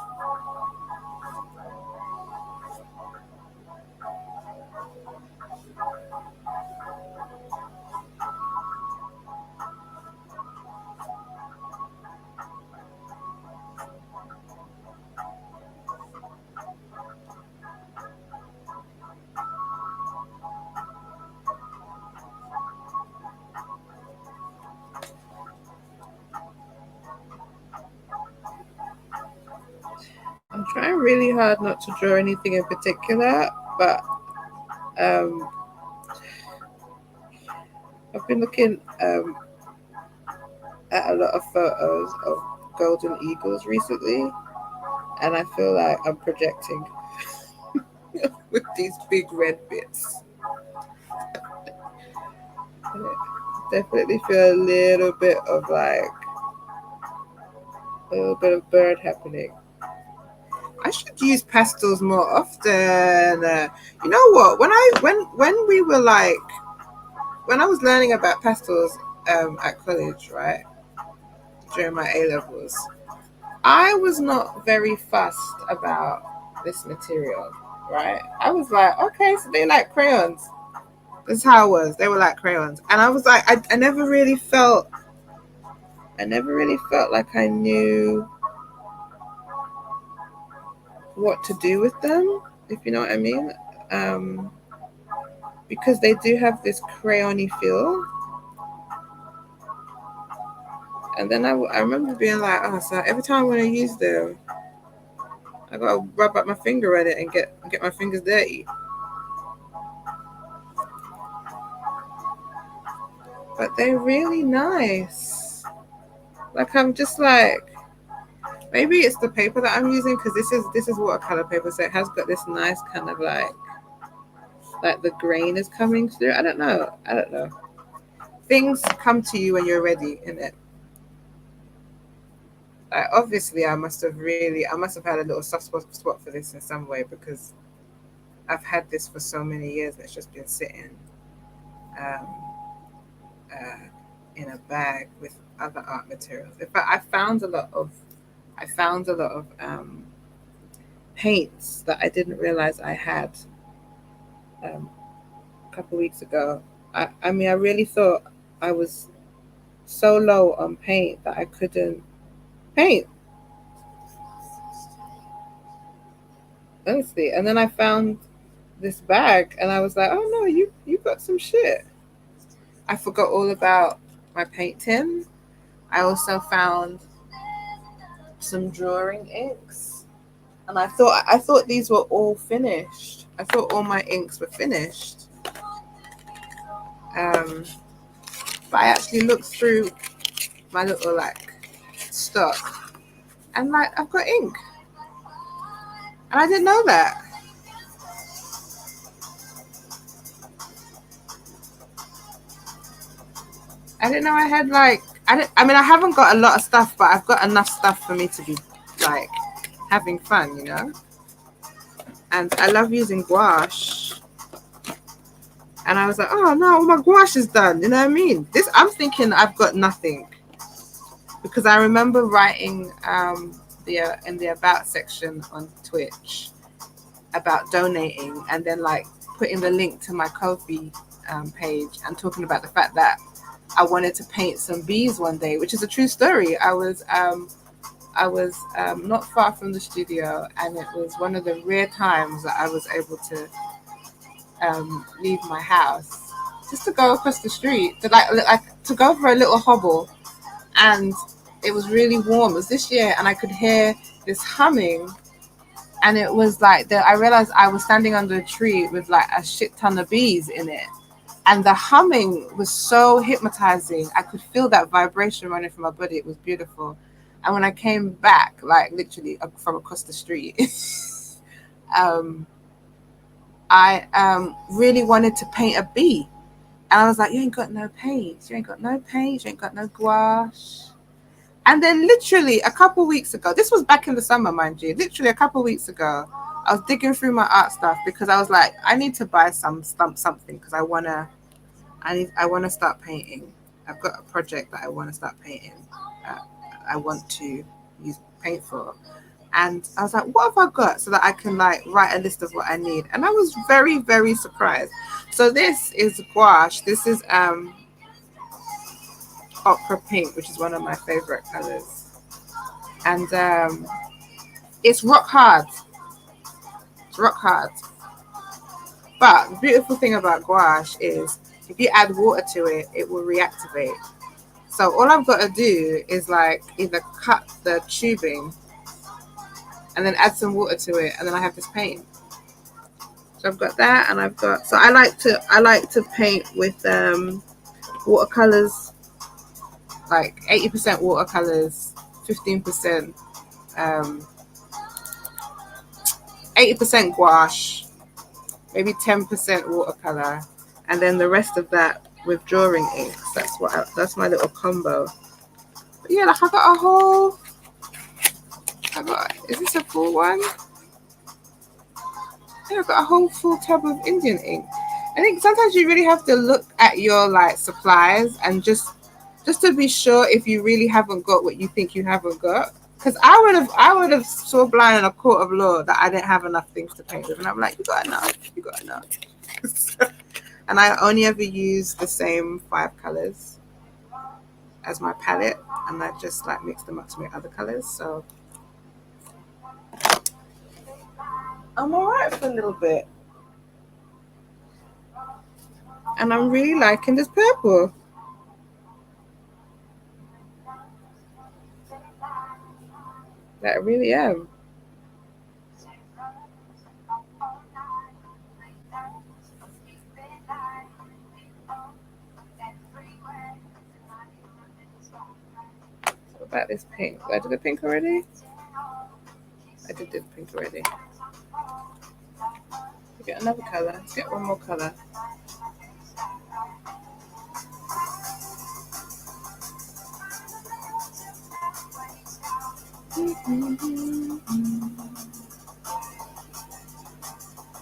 I'm trying really hard not to draw anything in particular, but I've been looking at a lot of photos of golden eagles recently, and I feel like I'm projecting with these big red bits. Definitely feel a little bit of bird happening. I should use pastels more often. You know what? When we were when I was learning about pastels at college, right, during my A levels, I was not very fussed about this material, right? I was like, okay, so they like crayons. That's how it was. They were like crayons, and I was like, I never really felt like I knew what to do with them, if you know what I mean. Because they do have this crayony feel. And then I remember being like, oh, so every time I want to use them, I gotta rub up my finger at it and get my fingers dirty. But they're really nice. Like I'm just like, maybe it's the paper that I'm using, because this is watercolor paper, so it has got this nice kind of like the grain is coming through. I don't know. Things come to you when you're ready, innit? Like obviously, I must have had a little soft spot for this in some way, because I've had this for so many years and it's just been sitting um, uh, in a bag with other art materials. In fact, I found a lot of paints that I didn't realize I had a couple of weeks ago. I mean, I really thought I was so low on paint that I couldn't paint, honestly. And then I found this bag and I was like, oh no, you got some shit. I forgot all about my paint tin. I also found some drawing inks, and I thought these were all finished. I thought all my inks were finished. But I actually looked through my little like stock, and like I've got ink, and I didn't know that. I didn't know I had like I mean I haven't got a lot of stuff, but I've got enough stuff for me to be like having fun, you know. And I love using gouache. And I was like, oh no, all my gouache is done. You know what I mean? I'm thinking I've got nothing, because I remember writing in the about section on Twitch about donating, and then like putting the link to my Ko-fi page and talking about the fact that I wanted to paint some bees one day, which is a true story. I was not far from the studio, and it was one of the rare times that I was able to leave my house just to go across the street to go for a little hobble. And it was really warm. It was this year, and I could hear this humming, and it was like I realized I was standing under a tree with like a shit ton of bees in it, and the humming was so hypnotizing. I could feel that vibration running from my body. It was beautiful. And when I came back, like literally from across the street, I really wanted to paint a bee. And I was like, you ain't got no paint. You ain't got no paint. You ain't got no gouache. And then literally a couple weeks ago, this was back in the summer, mind you, literally a couple weeks ago, I was digging through my art stuff, because I was like, I need to buy something, because I want to start painting. I've got a project that I want to start painting. I want to use paint for. And I was like, what have I got so that I can like write a list of what I need? And I was very, very surprised. So this is gouache. This is opera pink, which is one of my favorite colors. And it's rock hard. It's rock hard. But the beautiful thing about gouache is if you add water to it, it will reactivate. So all I've got to do is like either cut the tubing and then add some water to it, and then I have this paint. So I've got that, and I like to paint with watercolors, like 80% watercolors, 15% 80% gouache, maybe 10% watercolor, and then the rest of that with drawing inks. That's my little combo. But yeah, like is this a full one? Yeah, I've got a whole full tub of Indian ink. I think sometimes you really have to look at your like supplies and just to be sure if you really haven't got what you think you haven't got. Because I would have so blind in a court of law that I didn't have enough things to paint with, and I'm like, you got enough. And I only ever use the same 5 colors as my palette, and I just like mix them up to make other colors. So I'm alright for a little bit. And I'm really liking this purple. Like, I really am. What about this pink? Did I do the pink already? I did the pink already. Let's get another colour. Let's get one more colour.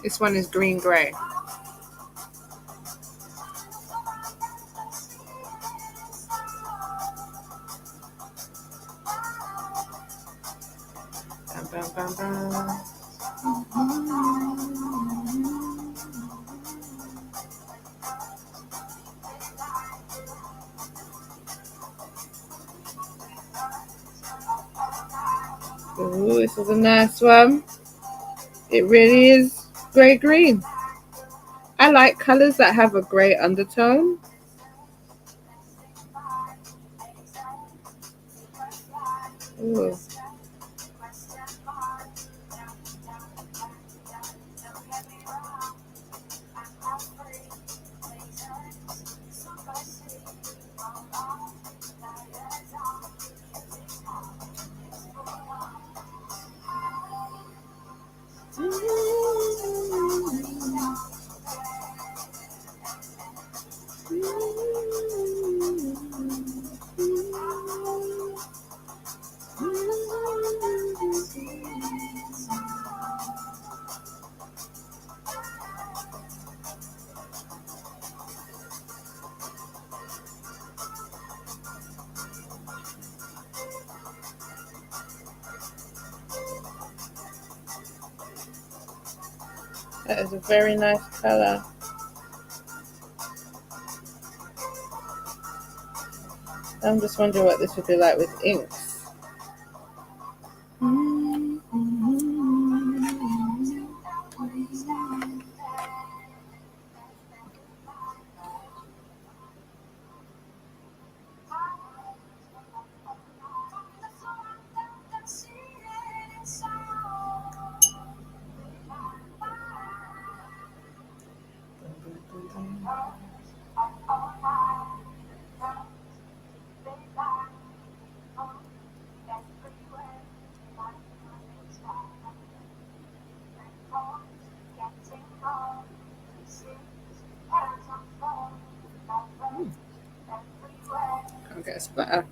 This one is green grey. Bam, bam, bam, bam. Ooh, this is a nice one. It really is grey green. I like colours that have a grey undertone. Ooh. That is a very nice colour. I'm just wondering what this would be like with inks. Can't get a splatter.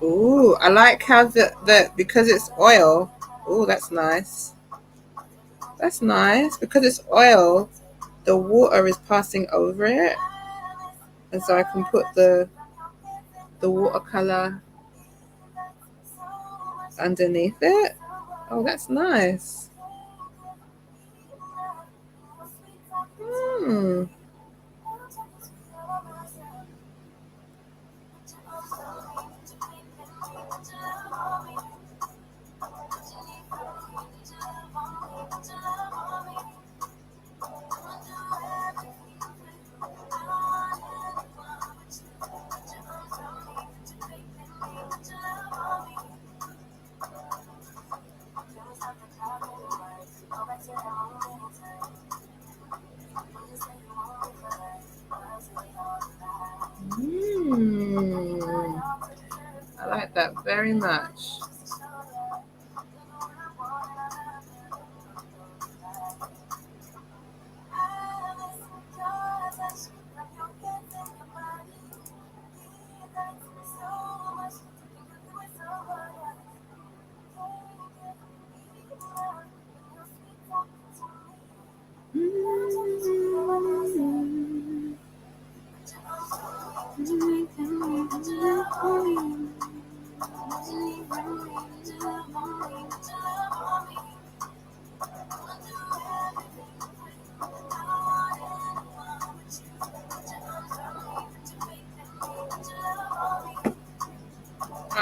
Ooh, I like how the because it's oil. Ooh, that's nice. That's nice. Because it's oil, the water is passing over it. And so I can put the watercolor underneath it. Oh, that's nice. Hmm. I like that very much.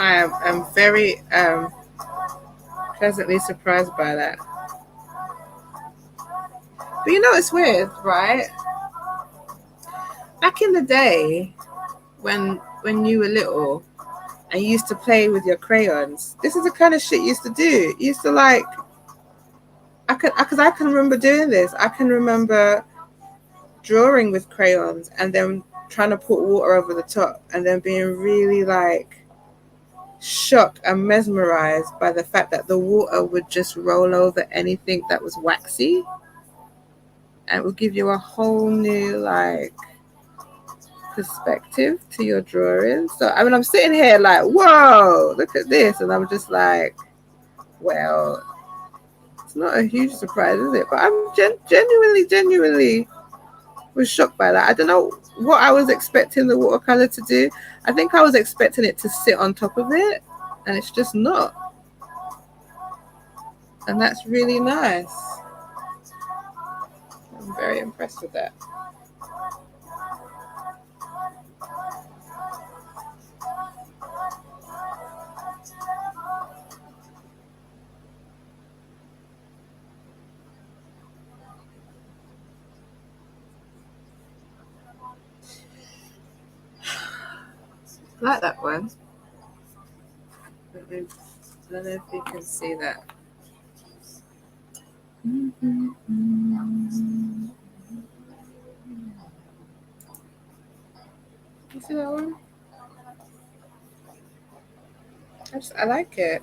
I am very pleasantly surprised by that. But you know, it's weird, right? Back in the day, when you were little and you used to play with your crayons, this is the kind of shit you used to do. You used to like, because I can remember doing this. I can remember drawing with crayons and then trying to put water over the top and then being really like shocked and mesmerized by the fact that the water would just roll over anything that was waxy, and it would give you a whole new like perspective to your drawing. So I mean, I'm sitting here like, whoa, look at this, and I'm just like, well, it's not a huge surprise, is it? But I'm genuinely was shocked by that. I don't know what I was expecting the watercolor to do. I think I was expecting it to sit on top of it, and it's just not. And that's really nice. I'm very impressed with that. I like that one. I don't know if you can see that. You see that one? I like it.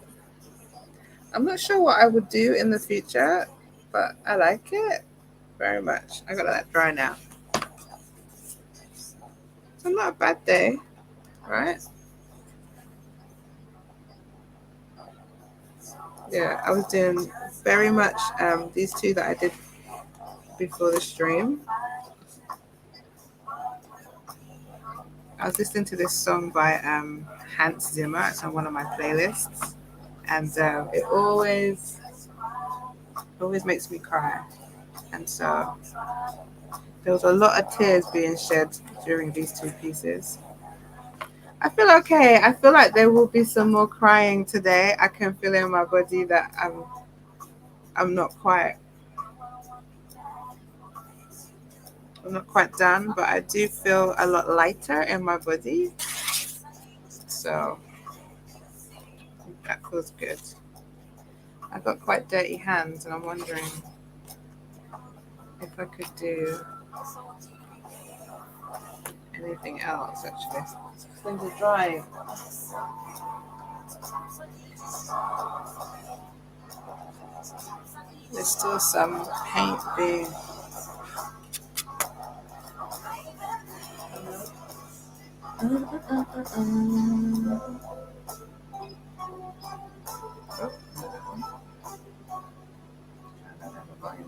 I'm not sure what I would do in the future, but I like it very much. I gotta let that dry now. So not a bad day, right? Yeah, I was doing very much these two that I did before the stream. I was listening to this song by Hans Zimmer. It's on one of my playlists, and it always makes me cry. And so there was a lot of tears being shed during these two pieces. I feel okay. I feel like there will be some more crying today. I can feel in my body that I'm not quite done, but I do feel a lot lighter in my body. So that feels good. I got quite dirty hands, and I'm wondering if I could do anything else actually. Things are drying. There's still some paint being. A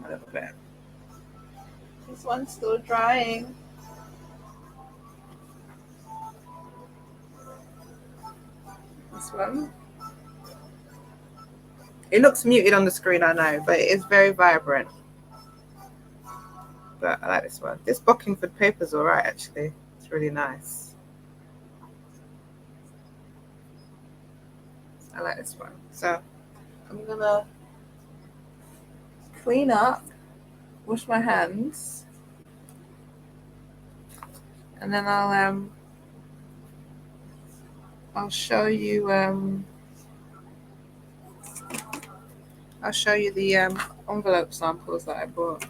little bit. This one's still drying. This one. It looks muted on the screen, I know, but it is very vibrant. But I like this one. This bockingford paper is alright actually. It's really nice. I like this one. So I'm gonna clean up, wash my hands, and then I'll show you the envelope samples that I bought.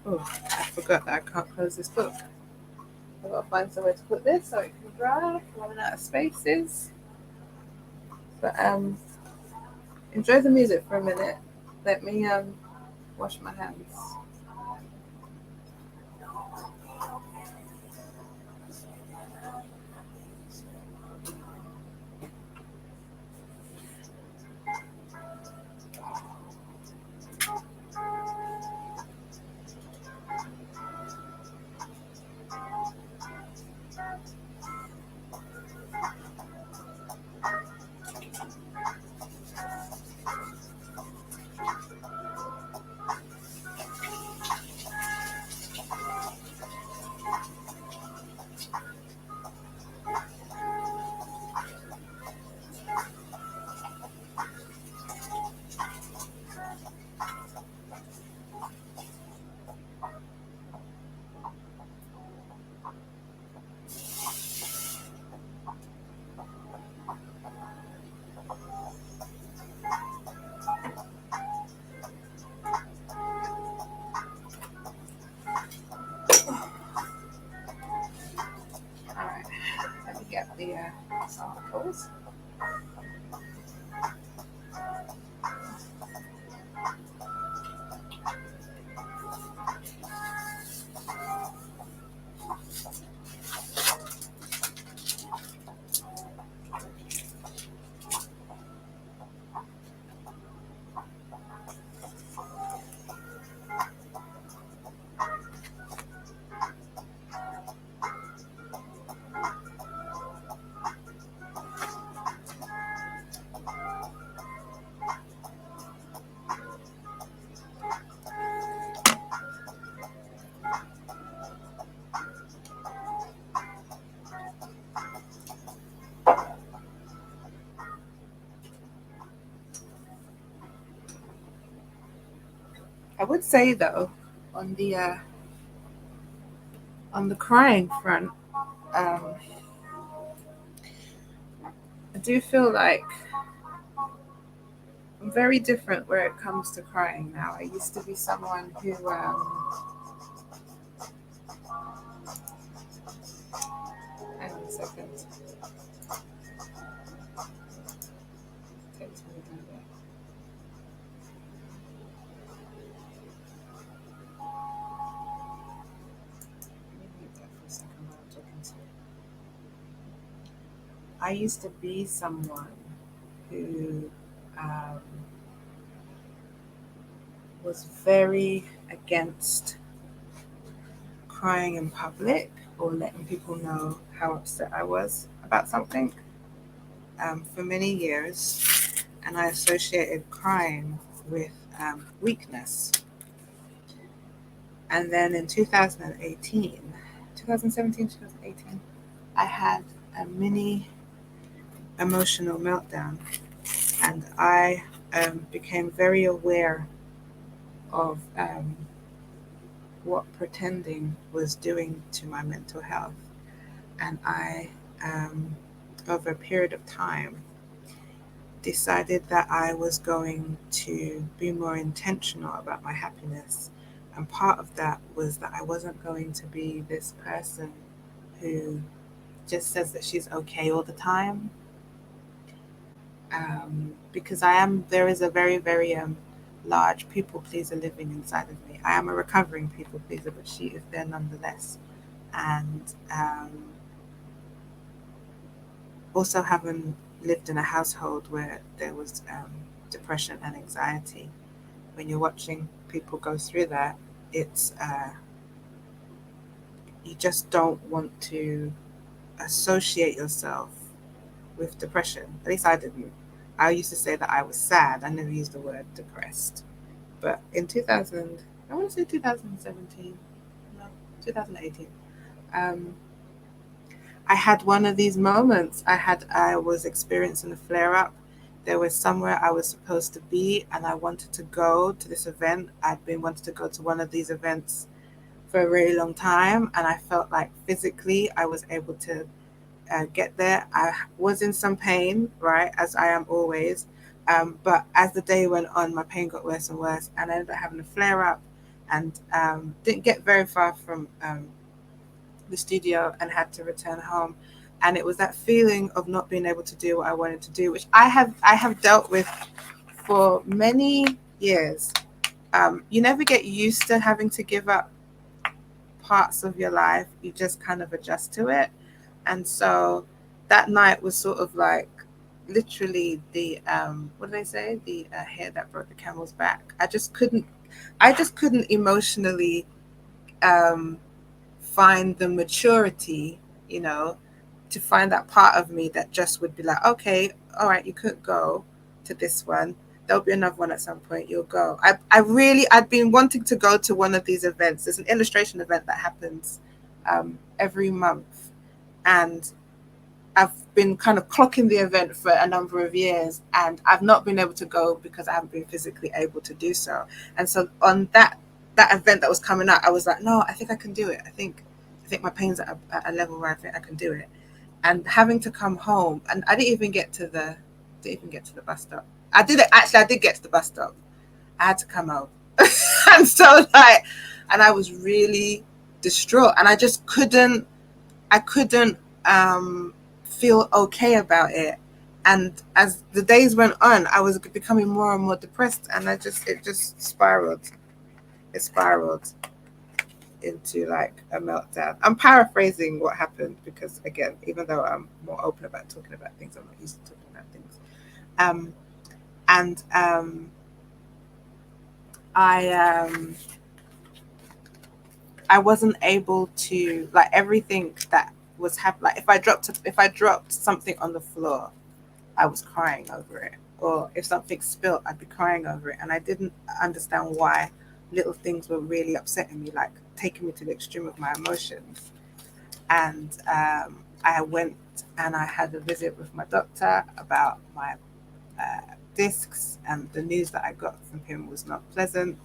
Oh, I forgot that I can't close this book. I've got to find somewhere to put this so it can dry. I'm running out of spaces. But enjoy the music for a minute. Let me wash my hands. get the samples. I would say though, on the crying front, I do feel like I'm very different where it comes to crying now. I used to be someone who hang on a second. Takes me a minute. I used to be someone who was very against crying in public or letting people know how upset I was about something for many years, and I associated crying with weakness. And then in 2018, 2017, 2018, I had a mini emotional meltdown, and I became very aware of what pretending was doing to my mental health. And I, over a period of time, decided that I was going to be more intentional about my happiness. And part of that was that I wasn't going to be this person who just says that she's okay all the time. Because there is a very, very large people pleaser living inside of me. I am a recovering people pleaser, but she is there nonetheless. And also having lived in a household where there was depression and anxiety, when you're watching people go through that, it's you just don't want to associate yourself with depression. At least I didn't. I used to say that I was sad. I never used the word depressed. But in 2000, I want to say 2017, no, 2018, I had one of these moments. I was experiencing a flare up. There was somewhere I was supposed to be, and I wanted to go to this event. I'd been wanting to go to one of these events for a really long time, and I felt like physically I was able to get there. I was in some pain, right, as I am always. But as the day went on, my pain got worse and worse, and I ended up having a flare up, and didn't get very far from the studio and had to return home. And it was that feeling of not being able to do what I wanted to do, which I have dealt with for many years. You never get used to having to give up parts of your life. You just kind of adjust to it. And so that night was sort of like literally the what do they say, the hair that broke the camel's back. I just couldn't emotionally find the maturity, to find that part of me that just would be like, okay, all right, you could go to this one. There'll be another one at some point. You'll go. I'd been wanting to go to one of these events. There's an illustration event that happens every month, and I've been kind of clocking the event for a number of years, and I've not been able to go because I haven't been physically able to do so. And so on that event that was coming up, I was like, no, I think I can do it. I think my pain's at a level where I think I can do it. And having to come home, and I didn't even get to the bus stop. I did get to the bus stop. I had to come home. And so and I was really distraught, and I just couldn't feel okay about it. And as the days went on, I was becoming more and more depressed, and it just spiraled. It spiraled into like a meltdown. I'm paraphrasing what happened because, again, even though I'm more open about talking about things, I'm not used to talking about things. And I wasn't able to, like, everything that was happening. Like if I dropped something on the floor, I was crying over it. Or if something spilled, I'd be crying over it. And I didn't understand why little things were really upsetting me, like taking me to the extreme of my emotions. And I went and I had a visit with my doctor about my discs, and the news that I got from him was not pleasant.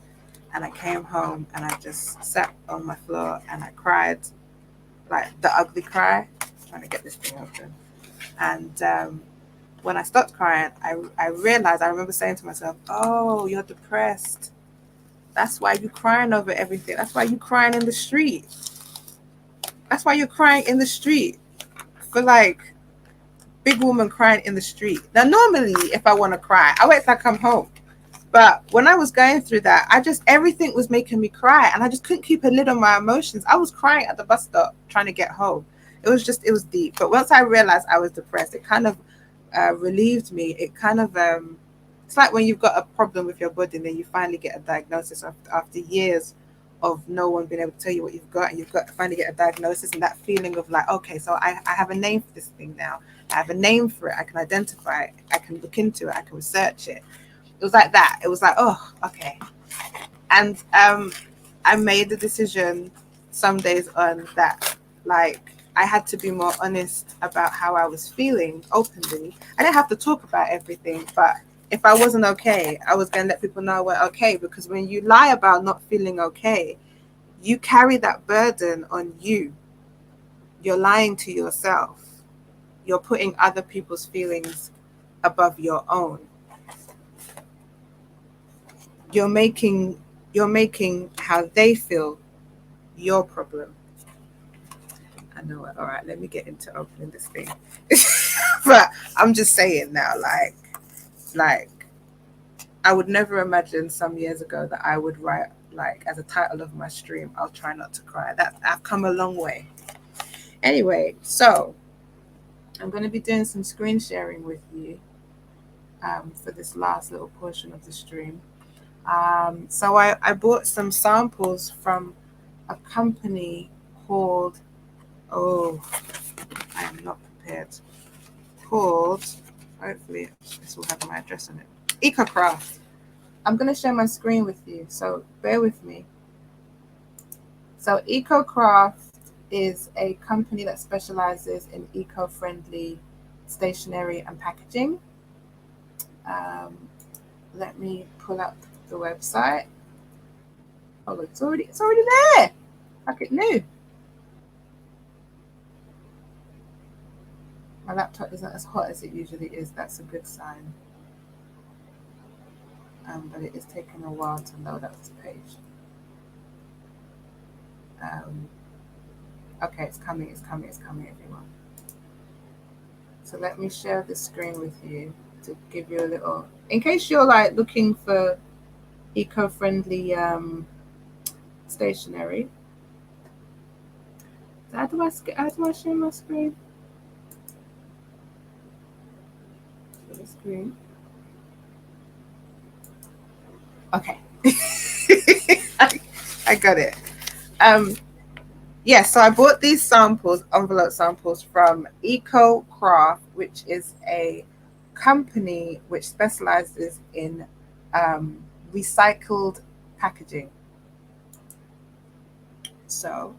And I came home and I just sat on my floor and I cried, like the ugly cry, trying to get this thing open. And when I stopped crying, I realized, I remember saying to myself, oh, you're depressed. That's why you're crying over everything. That's why you're crying in the street. That's why you're crying in the street for like big woman crying in the street. Now, normally, if I want to cry, I wait till I come home. But when I was going through that, everything was making me cry, and I just couldn't keep a lid on my emotions. I was crying at the bus stop trying to get home. It was deep. But once I realized I was depressed, it kind of relieved me. It kind of, it's like when you've got a problem with your body and then you finally get a diagnosis after years of no one being able to tell you what you've got, and you've got to finally get a diagnosis, and that feeling of like, okay, so I have a name for this thing now. I have a name for it. I can identify it. I can look into it. I can research it. It was like that. It was like, oh, okay. And I made the decision some days on that, like, I had to be more honest about how I was feeling openly. I didn't have to talk about everything, but if I wasn't okay, I was going to let people know we're okay. Because when you lie about not feeling okay, you carry that burden on you. You're lying to yourself. You're putting other people's feelings above your own. You're making how they feel your problem. I know it. All right, let me get into opening this thing. But I'm just saying now, like I would never imagine some years ago that I would write, like, as a title of my stream, I'll try not to cry. That I've come a long way. Anyway, so I'm going to be doing some screen sharing with you for this last little portion of the stream. So I bought some samples from a company called, oh, I am not prepared, called, hopefully this will have my address on it, EcoCraft. I'm going to share my screen with you, so bear with me. So EcoCraft is a company that specializes in eco-friendly stationery and packaging. Let me pull up the website. Oh, look, it's already there. Like it new. My laptop isn't as hot as it usually is. That's a good sign. But it is taking a while to load up the page. Okay, it's coming, everyone. So let me share the screen with you to give you a little, in case you're like looking for eco-friendly stationery. How do I share my screen? The screen. Okay. I got it. Yeah, so I bought these samples, envelope samples, from EcoCraft, which is a company which specializes in recycled packaging. So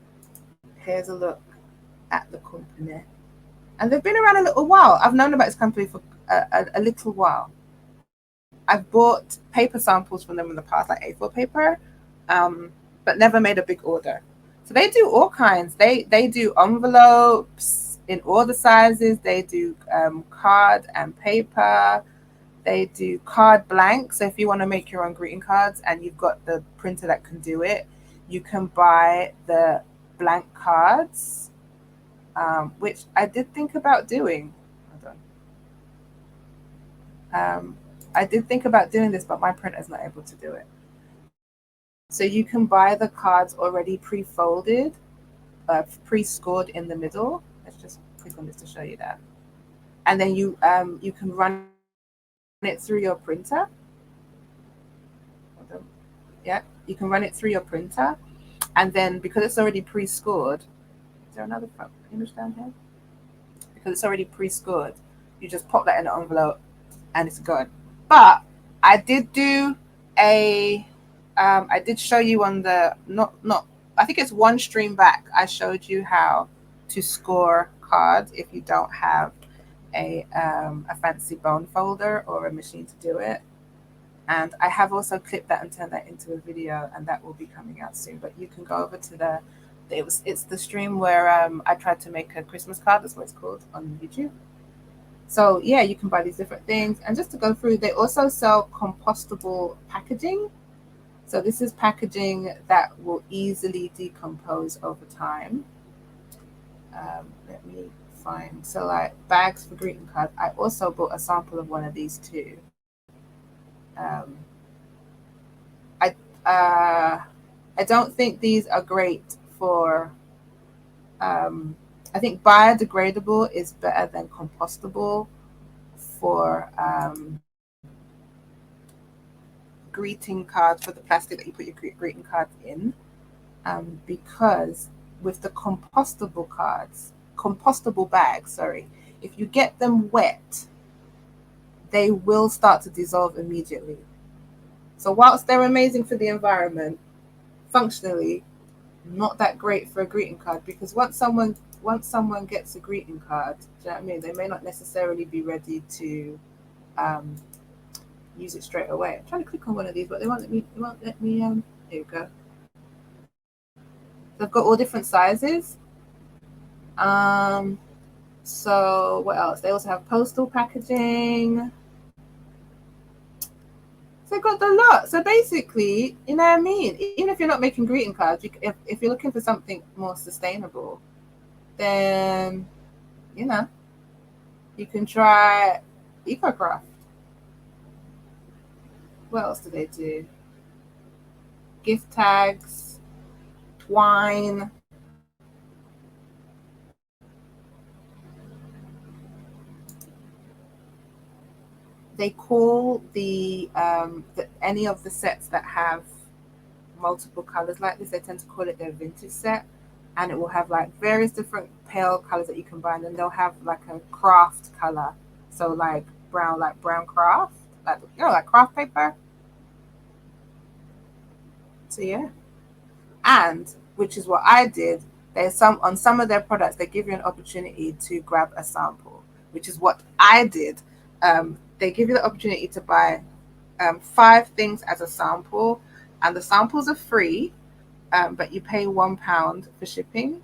here's a look at the company. And they've been around a little while. I've known about this company for a little while. I've bought paper samples from them in the past, like A4 paper, but never made a big order. So they do all kinds. They do envelopes in all the sizes. They do card and paper. They do card blanks. So if you want to make your own greeting cards and you've got the printer that can do it, you can buy the blank cards. which I did think about doing. Hold on. I did think about doing this, but my printer's not able to do it. So you can buy the cards already pre-folded, pre-scored in the middle. Let's just click on this to show you that. And then you can run it through your printer. Yeah, you can run it through your printer, and then because it's already pre-scored, is there another image down here? Because it's already pre-scored, you just pop that in the envelope, and it's good. But I did do I did show you on the I think it's one stream back. I showed you how to score cards if you don't have a fancy bone folder or a machine to do it. And I have also clipped that and turned that into a video, and that will be coming out soon. But you can go over to it's the stream where I tried to make a Christmas card. That's what it's called on YouTube. So yeah, you can buy these different things. And just to go through, they also sell compostable packaging. So this is packaging that will easily decompose over time. Let me find, so like bags for greeting cards. I also bought a sample of one of these too. I don't think these are great for, I think biodegradable is better than compostable for greeting cards, for the plastic that you put your greeting cards in, because with the compostable bags, sorry, if you get them wet, they will start to dissolve immediately. So whilst they're amazing for the environment, functionally, not that great for a greeting card, because once someone gets a greeting card, do you know what I mean? They may not necessarily be ready to use it straight away. I'm trying to click on one of these, but they won't let me. Here you go. They've got all different sizes. So what else? They also have postal packaging. So they've got the lot. So basically, you know what I mean? Even if you're not making greeting cards, if you're looking for something more sustainable, then, you know, you can try EcoCraft. What else do they do? Gift tags, twine. They call the any of the sets that have multiple colors like this, they tend to call it their vintage set, and it will have like various different pale colors that you can buy, and then they'll have like a craft color, so like brown craft, like, you know, like craft paper. So yeah, and which is what I did. There's on some of their products, they give you an opportunity to grab a sample, which is what I did. They give you the opportunity to buy 5 things as a sample, and the samples are free, but you pay £1 for shipping.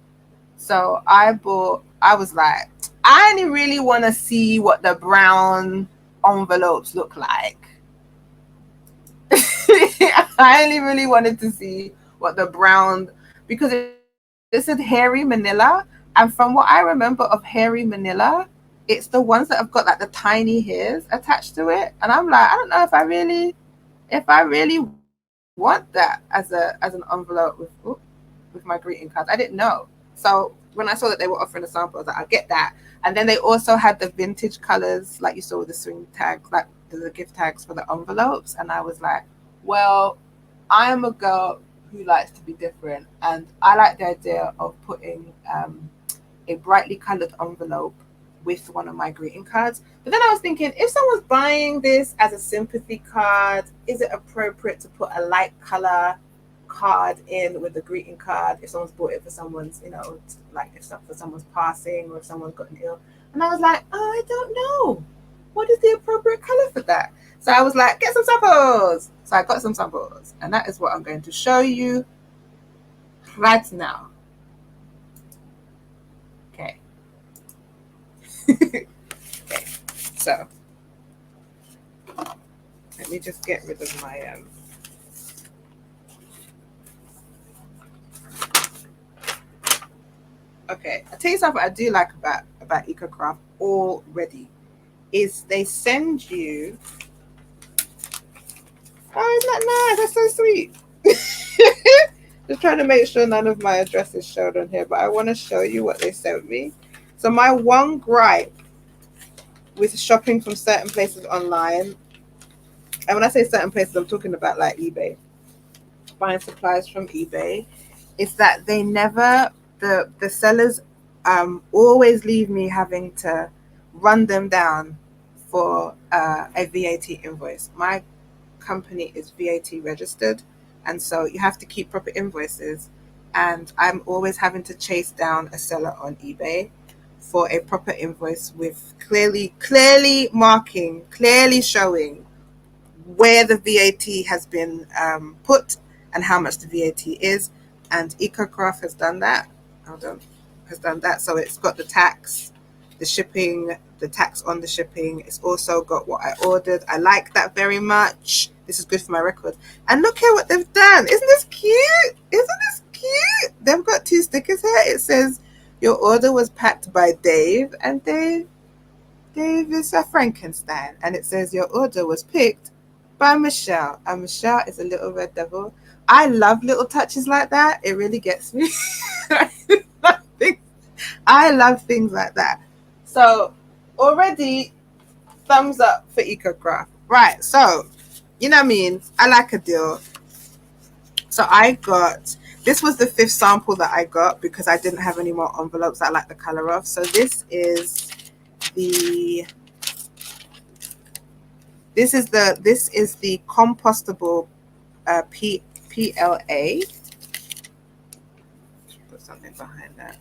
So I was like, I only really want to see what the brown envelopes look like. I only really wanted to see what the brown, because it said hairy manila, and from what I remember of hairy manila, it's the ones that have got like the tiny hairs attached to it, and I'm like, I don't know if I really want that as an envelope with my greeting cards. I didn't know. So when I saw that they were offering a sample, I was like, I'll get that. And then they also had the vintage colors, like you saw with the swing tags, like the gift tags for the envelopes. And I was like, well, I am a girl who likes to be different, and I like the idea of putting a brightly colored envelope with one of my greeting cards. But then I was thinking, if someone's buying this as a sympathy card, is it appropriate to put a light color card in with the greeting card if someone's bought it for someone's, you know, like if for someone's passing or if someone's gotten ill? And I was like, oh, I don't know. What is the appropriate color for that? So I was like, get some samples. So I got some samples, and that is what I'm going to show you right now. Okay. Okay, so let me just get rid of my Okay, I'll tell you something I do like about EcoCraft already is they send you. Oh, isn't that nice? That's so sweet. Just trying to make sure none of my address is showed on here, but I want to show you what they sent me. So my one gripe with shopping from certain places online, and when I say certain places, I'm talking about like eBay, buying supplies from eBay, is that they never, the sellers always leave me having to run them down for a VAT invoice. My company is VAT registered, and so you have to keep proper invoices, and I'm always having to chase down a seller on eBay for a proper invoice with clearly marking, clearly showing where the VAT has been put and how much the VAT is. And EcoCraft has done that. Hold on, has done that. So it's got the tax, the shipping, the tax on the shipping. It's also got what I ordered. I like that very much. This is good for my record. And look at what they've done. Isn't this cute? Isn't this cute? They've got 2 stickers here. It says your order was packed by Dave, and Dave is a Frankenstein. And it says your order was picked by Michelle, and Michelle is a little red devil. I love little touches like that. It really gets me. I love things like that. So already thumbs up for EcoCraft. Right, so you know what I mean? I like a deal. So I got, this was the 5th sample that I got because I didn't have any more envelopes I like the color of. So this is the compostable PLA. Put something behind that.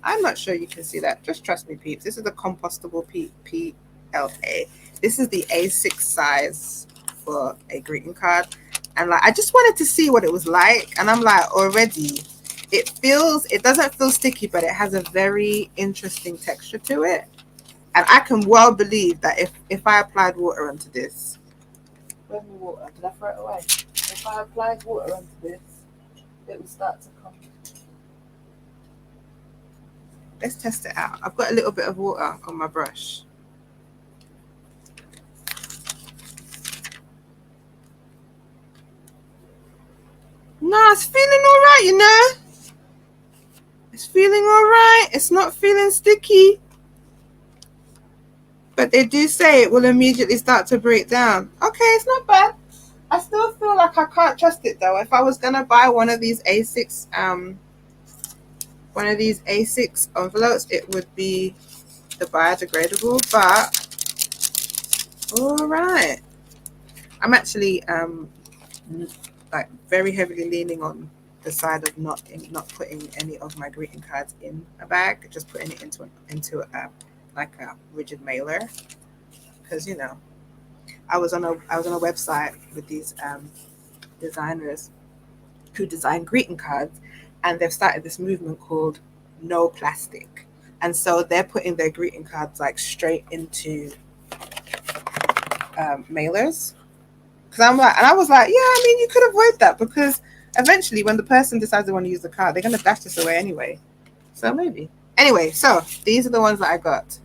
I'm not sure you can see that. Just trust me, peeps. This is the compostable PLA. This is the A6 size for a greeting card. And like, I just wanted to see what it was like. And I'm like, already, it doesn't feel sticky, but it has a very interesting texture to it. And I can well believe that if I applied water onto this, where's my water? Did I throw it away? If I applied water onto this, it would start to come. Let's test it out. I've got a little bit of water on my brush. No, it's feeling all right, you know. It's feeling all right. It's not feeling sticky. But they do say it will immediately start to break down. Okay, it's not bad. I still feel like I can't trust it though. If I was gonna buy one of these A6 envelopes, it would be the biodegradable, but all right. I'm actually like very heavily leaning on the side of not putting any of my greeting cards in a bag, just putting it into a rigid mailer, because you know I was on a website with these designers who design greeting cards, and they've started this movement called no plastic, and so they're putting their greeting cards like straight into mailers. Because I was like, yeah, I mean, you could avoid that, because eventually when the person decides they want to use the card, they're going to dash this away anyway. So maybe. Anyway, so these are the ones that I got.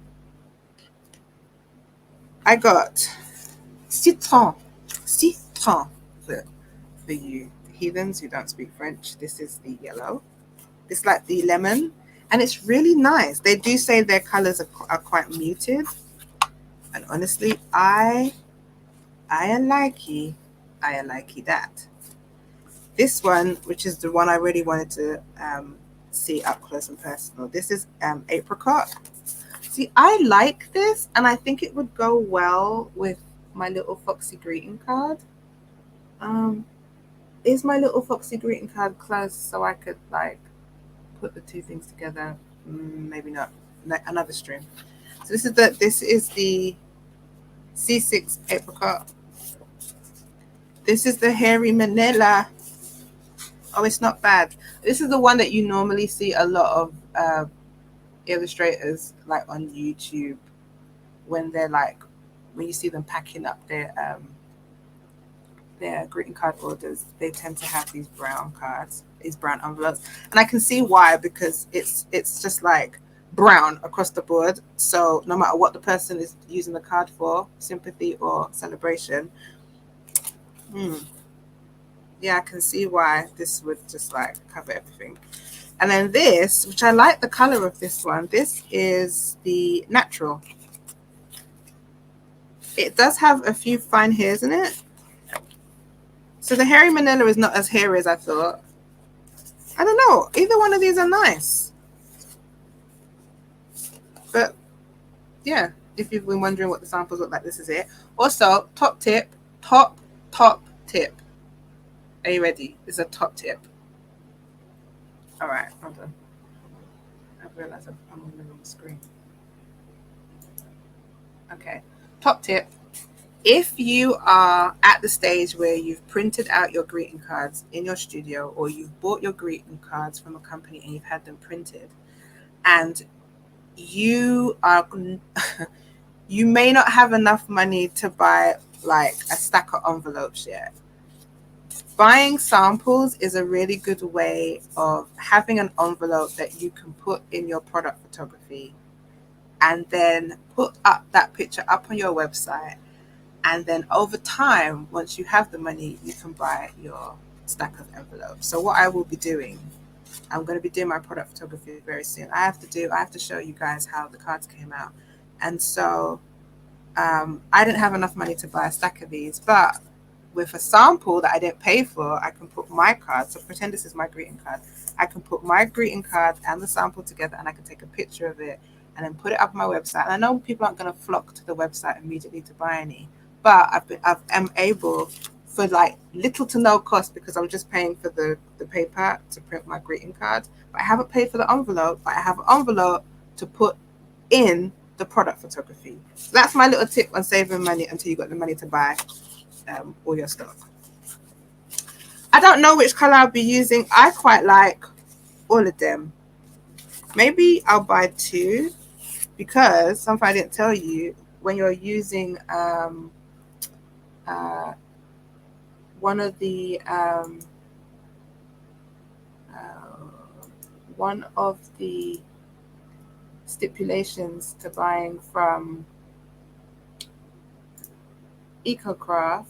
I got citron for you heathens who don't speak French. This is the yellow. It's like the lemon, and it's really nice. They do say their colors are quite muted, and honestly, I like that. This one, which is the one I really wanted to see up close and personal, this is apricot. See, I like this, and I think it would go well with my little foxy greeting card. Is my little foxy greeting card close so I could like put the 2 things together? Maybe not. Another stream. So this is the C6 apricot. This is the hairy manila. Oh, it's not bad. This is the one that you normally see a lot of illustrators like on YouTube when you see them packing up their their greeting card orders, they tend to have these brown cards, these brown envelopes, and I can see why, because it's just like brown across the board. So no matter what the person is using the card for, sympathy or celebration, yeah, I can see why this would just like cover everything. And then this, which I like the color of this one, this is the natural. It does have a few fine hairs in it. So the hairy manila is not as hairy as I thought. I don't know. Either one of these are nice. But yeah, if you've been wondering what the samples look like, this is it. Also, top tip. Top tip. Are you ready? This is a top tip. All right, hold on. I realized I'm on the wrong screen. Okay, top tip. If you are at the stage where you've printed out your greeting cards in your studio, or you've bought your greeting cards from a company and you've had them printed, and you are you may not have enough money to buy like a stack of envelopes yet, buying samples is a really good way of having an envelope that you can put in your product photography and then put up that picture up on your website. And then over time, once you have the money, you can buy your stack of envelopes. So what I will be doing, I'm going to be doing my product photography very soon. I have to show you guys how the cards came out. And so I didn't have enough money to buy a stack of these, but with a sample that I didn't pay for, I can put my card. So pretend this is my greeting card. I can put my greeting card and the sample together, and I can take a picture of it and then put it up on my website. And I know people aren't going to flock to the website immediately to buy any, but I'm able, for like little to no cost, because I'm just paying for the paper to print my greeting card, but I haven't paid for the envelope, but I have an envelope to put in the product photography. So that's my little tip on saving money until you got the money to buy all your stuff. I don't know which color I'll be using. I quite like all of them. Maybe I'll buy two, because something I didn't tell you, when you're using one of the stipulations to buying from EcoCraft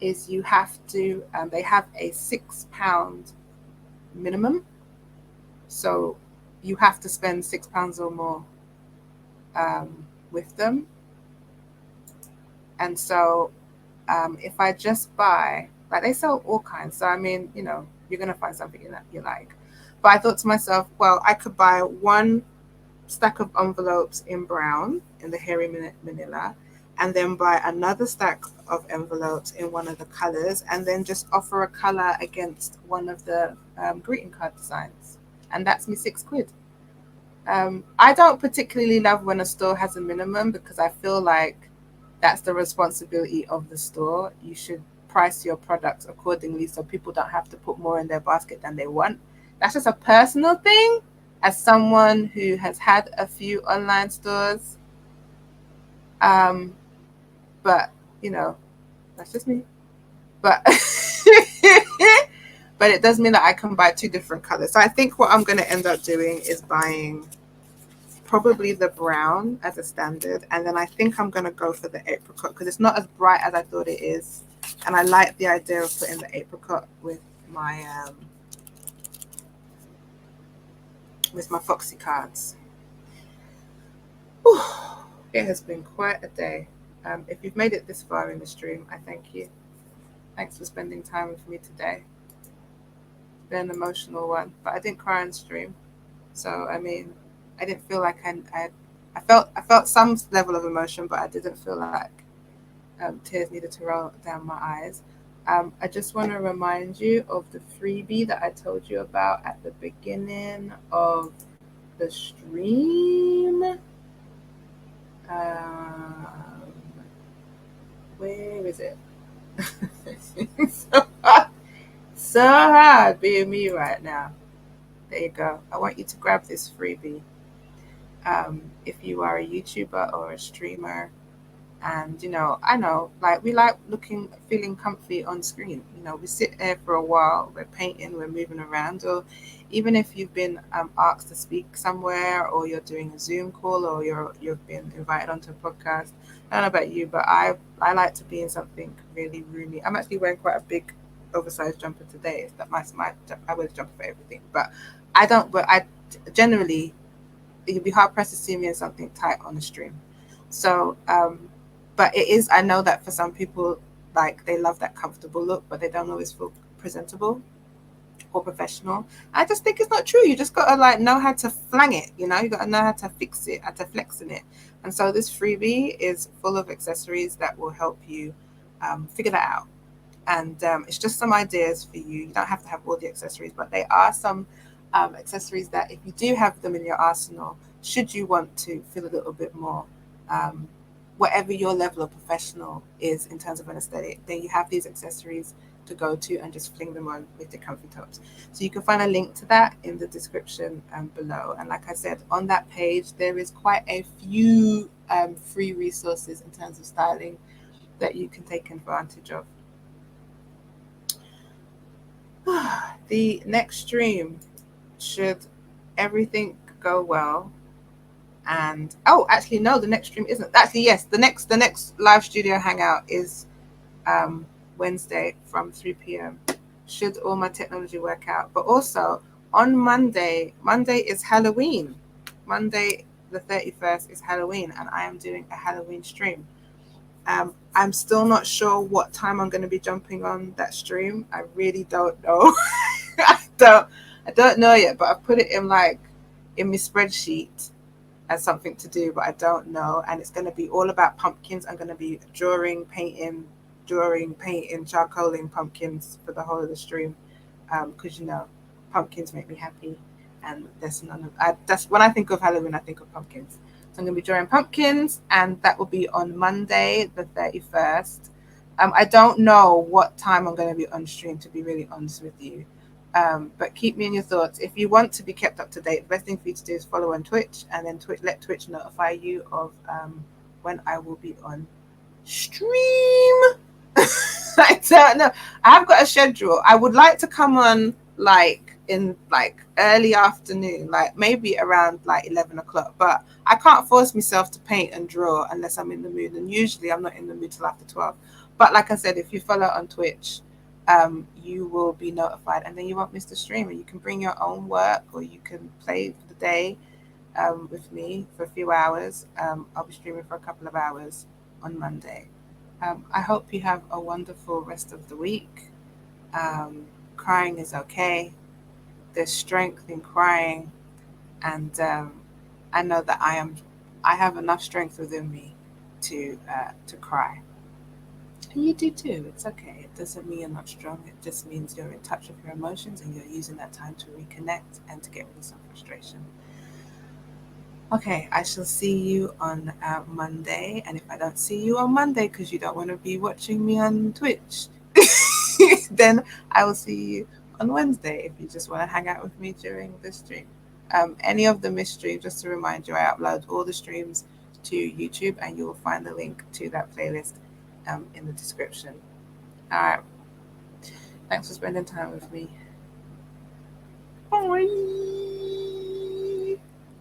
is you have to, they have a £6 minimum. So you have to spend £6 or more with them. And so if I just buy, like, they sell all kinds. So, I mean, you know, you're going to find something you like. But I thought to myself, well, I could buy one stack of envelopes in brown, in the hairy manila, and then buy another stack of envelopes in one of the colors, and then just offer a color against one of the greeting card designs. And that's me £6. I don't particularly love when a store has a minimum, because I feel like that's the responsibility of the store. You should price your products accordingly so people don't have to put more in their basket than they want. That's just a personal thing as someone who has had a few online stores. But, you know, that's just me. But but it does mean that I can buy two different colors. So I think what I'm going to end up doing is buying probably the brown as a standard, and then I think I'm going to go for the apricot, because it's not as bright as I thought it is, and I like the idea of putting the apricot with my Foxy cards. Whew. It has been quite a day. If you've made it this far in the stream, I thank you. Thanks for spending time with me today. It's been an emotional one, but I didn't cry on stream. So, I mean, I didn't feel like I felt some level of emotion, but I didn't feel like tears needed to roll down my eyes. I just want to remind you of the freebie that I told you about at the beginning of the stream. Where is it? So hard being me right now. There you go. I want you to grab this freebie. If you are a YouTuber or a streamer, And I know, like, we like feeling comfy on screen. We sit there for a while, we're painting, we're moving around, or even if you've been asked to speak somewhere, or you're doing a Zoom call, or you've been invited onto a podcast. I don't know about you, but I like to be in something really roomy. I'm actually wearing quite a big, oversized jumper today. It's that my I wear the jumper for everything, but I don't. But I generally, you'd be hard pressed to see me in something tight on the stream. So, but it is. I know that for some people, like, they love that comfortable look, but they don't always feel presentable or professional. I just think it's not true. You just gotta, like, know how to flang it. You gotta know how to fix it, how to flex in it. And so this freebie is full of accessories that will help you figure that out. And it's just some ideas for you. You don't have to have all the accessories, but they are some accessories that, if you do have them in your arsenal, should you want to feel a little bit more, um, whatever your level of professional is in terms of an aesthetic, then you have these accessories to go to and just fling them on with your comfy tops. So you can find a link to that in the description below. And like I said, on that page, there is quite a few free resources in terms of styling that you can take advantage of. The next stream, should everything go well, and actually no, the next stream isn't. Actually, yes, the next live studio hangout is Wednesday from 3 p.m. Should all my technology work out. But also on Monday is Halloween. Monday the 31st is Halloween, and I am doing a Halloween stream. I'm still not sure what time I'm going to be jumping on that stream. I really don't know. I don't know yet, but I've put it in my spreadsheet as something to do, but I don't know. And it's going to be all about pumpkins. I'm going to be drawing, painting, charcoaling pumpkins for the whole of the stream, because pumpkins make me happy, and that's when I think of Halloween, I think of pumpkins. So I'm going to be drawing pumpkins, and that will be on Monday the 31st. I don't know what time I'm going to be on stream, to be really honest with you. But keep me in your thoughts. If you want to be kept up to date, the best thing for you to do is follow on Twitch, and then let Twitch notify you of when I will be on stream. I don't know. I've got a schedule. I would like to come on in early afternoon, like maybe around 11 o'clock, but I can't force myself to paint and draw unless I'm in the mood, and usually I'm not in the mood till after 12. But like I said, if you follow on Twitch, you will be notified, and then you won't miss the stream, and you can bring your own work, or you can play for the day with me for a few hours. I'll be streaming for a couple of hours on Monday. I hope you have a wonderful rest of the week. Crying is okay. There's strength in crying, and I know that I have enough strength within me to cry. And you do too. It's okay. It doesn't mean you're not strong. It just means you're in touch with your emotions, and you're using that time to reconnect and to get rid of some frustration. Okay, I shall see you on Monday. And if I don't see you on Monday because you don't want to be watching me on Twitch, then I will see you on Wednesday if you just want to hang out with me during the stream. Any of the missed streams, just to remind you, I upload all the streams to YouTube, and you will find the link to that playlist in the description. All right. Thanks for spending time with me. Bye.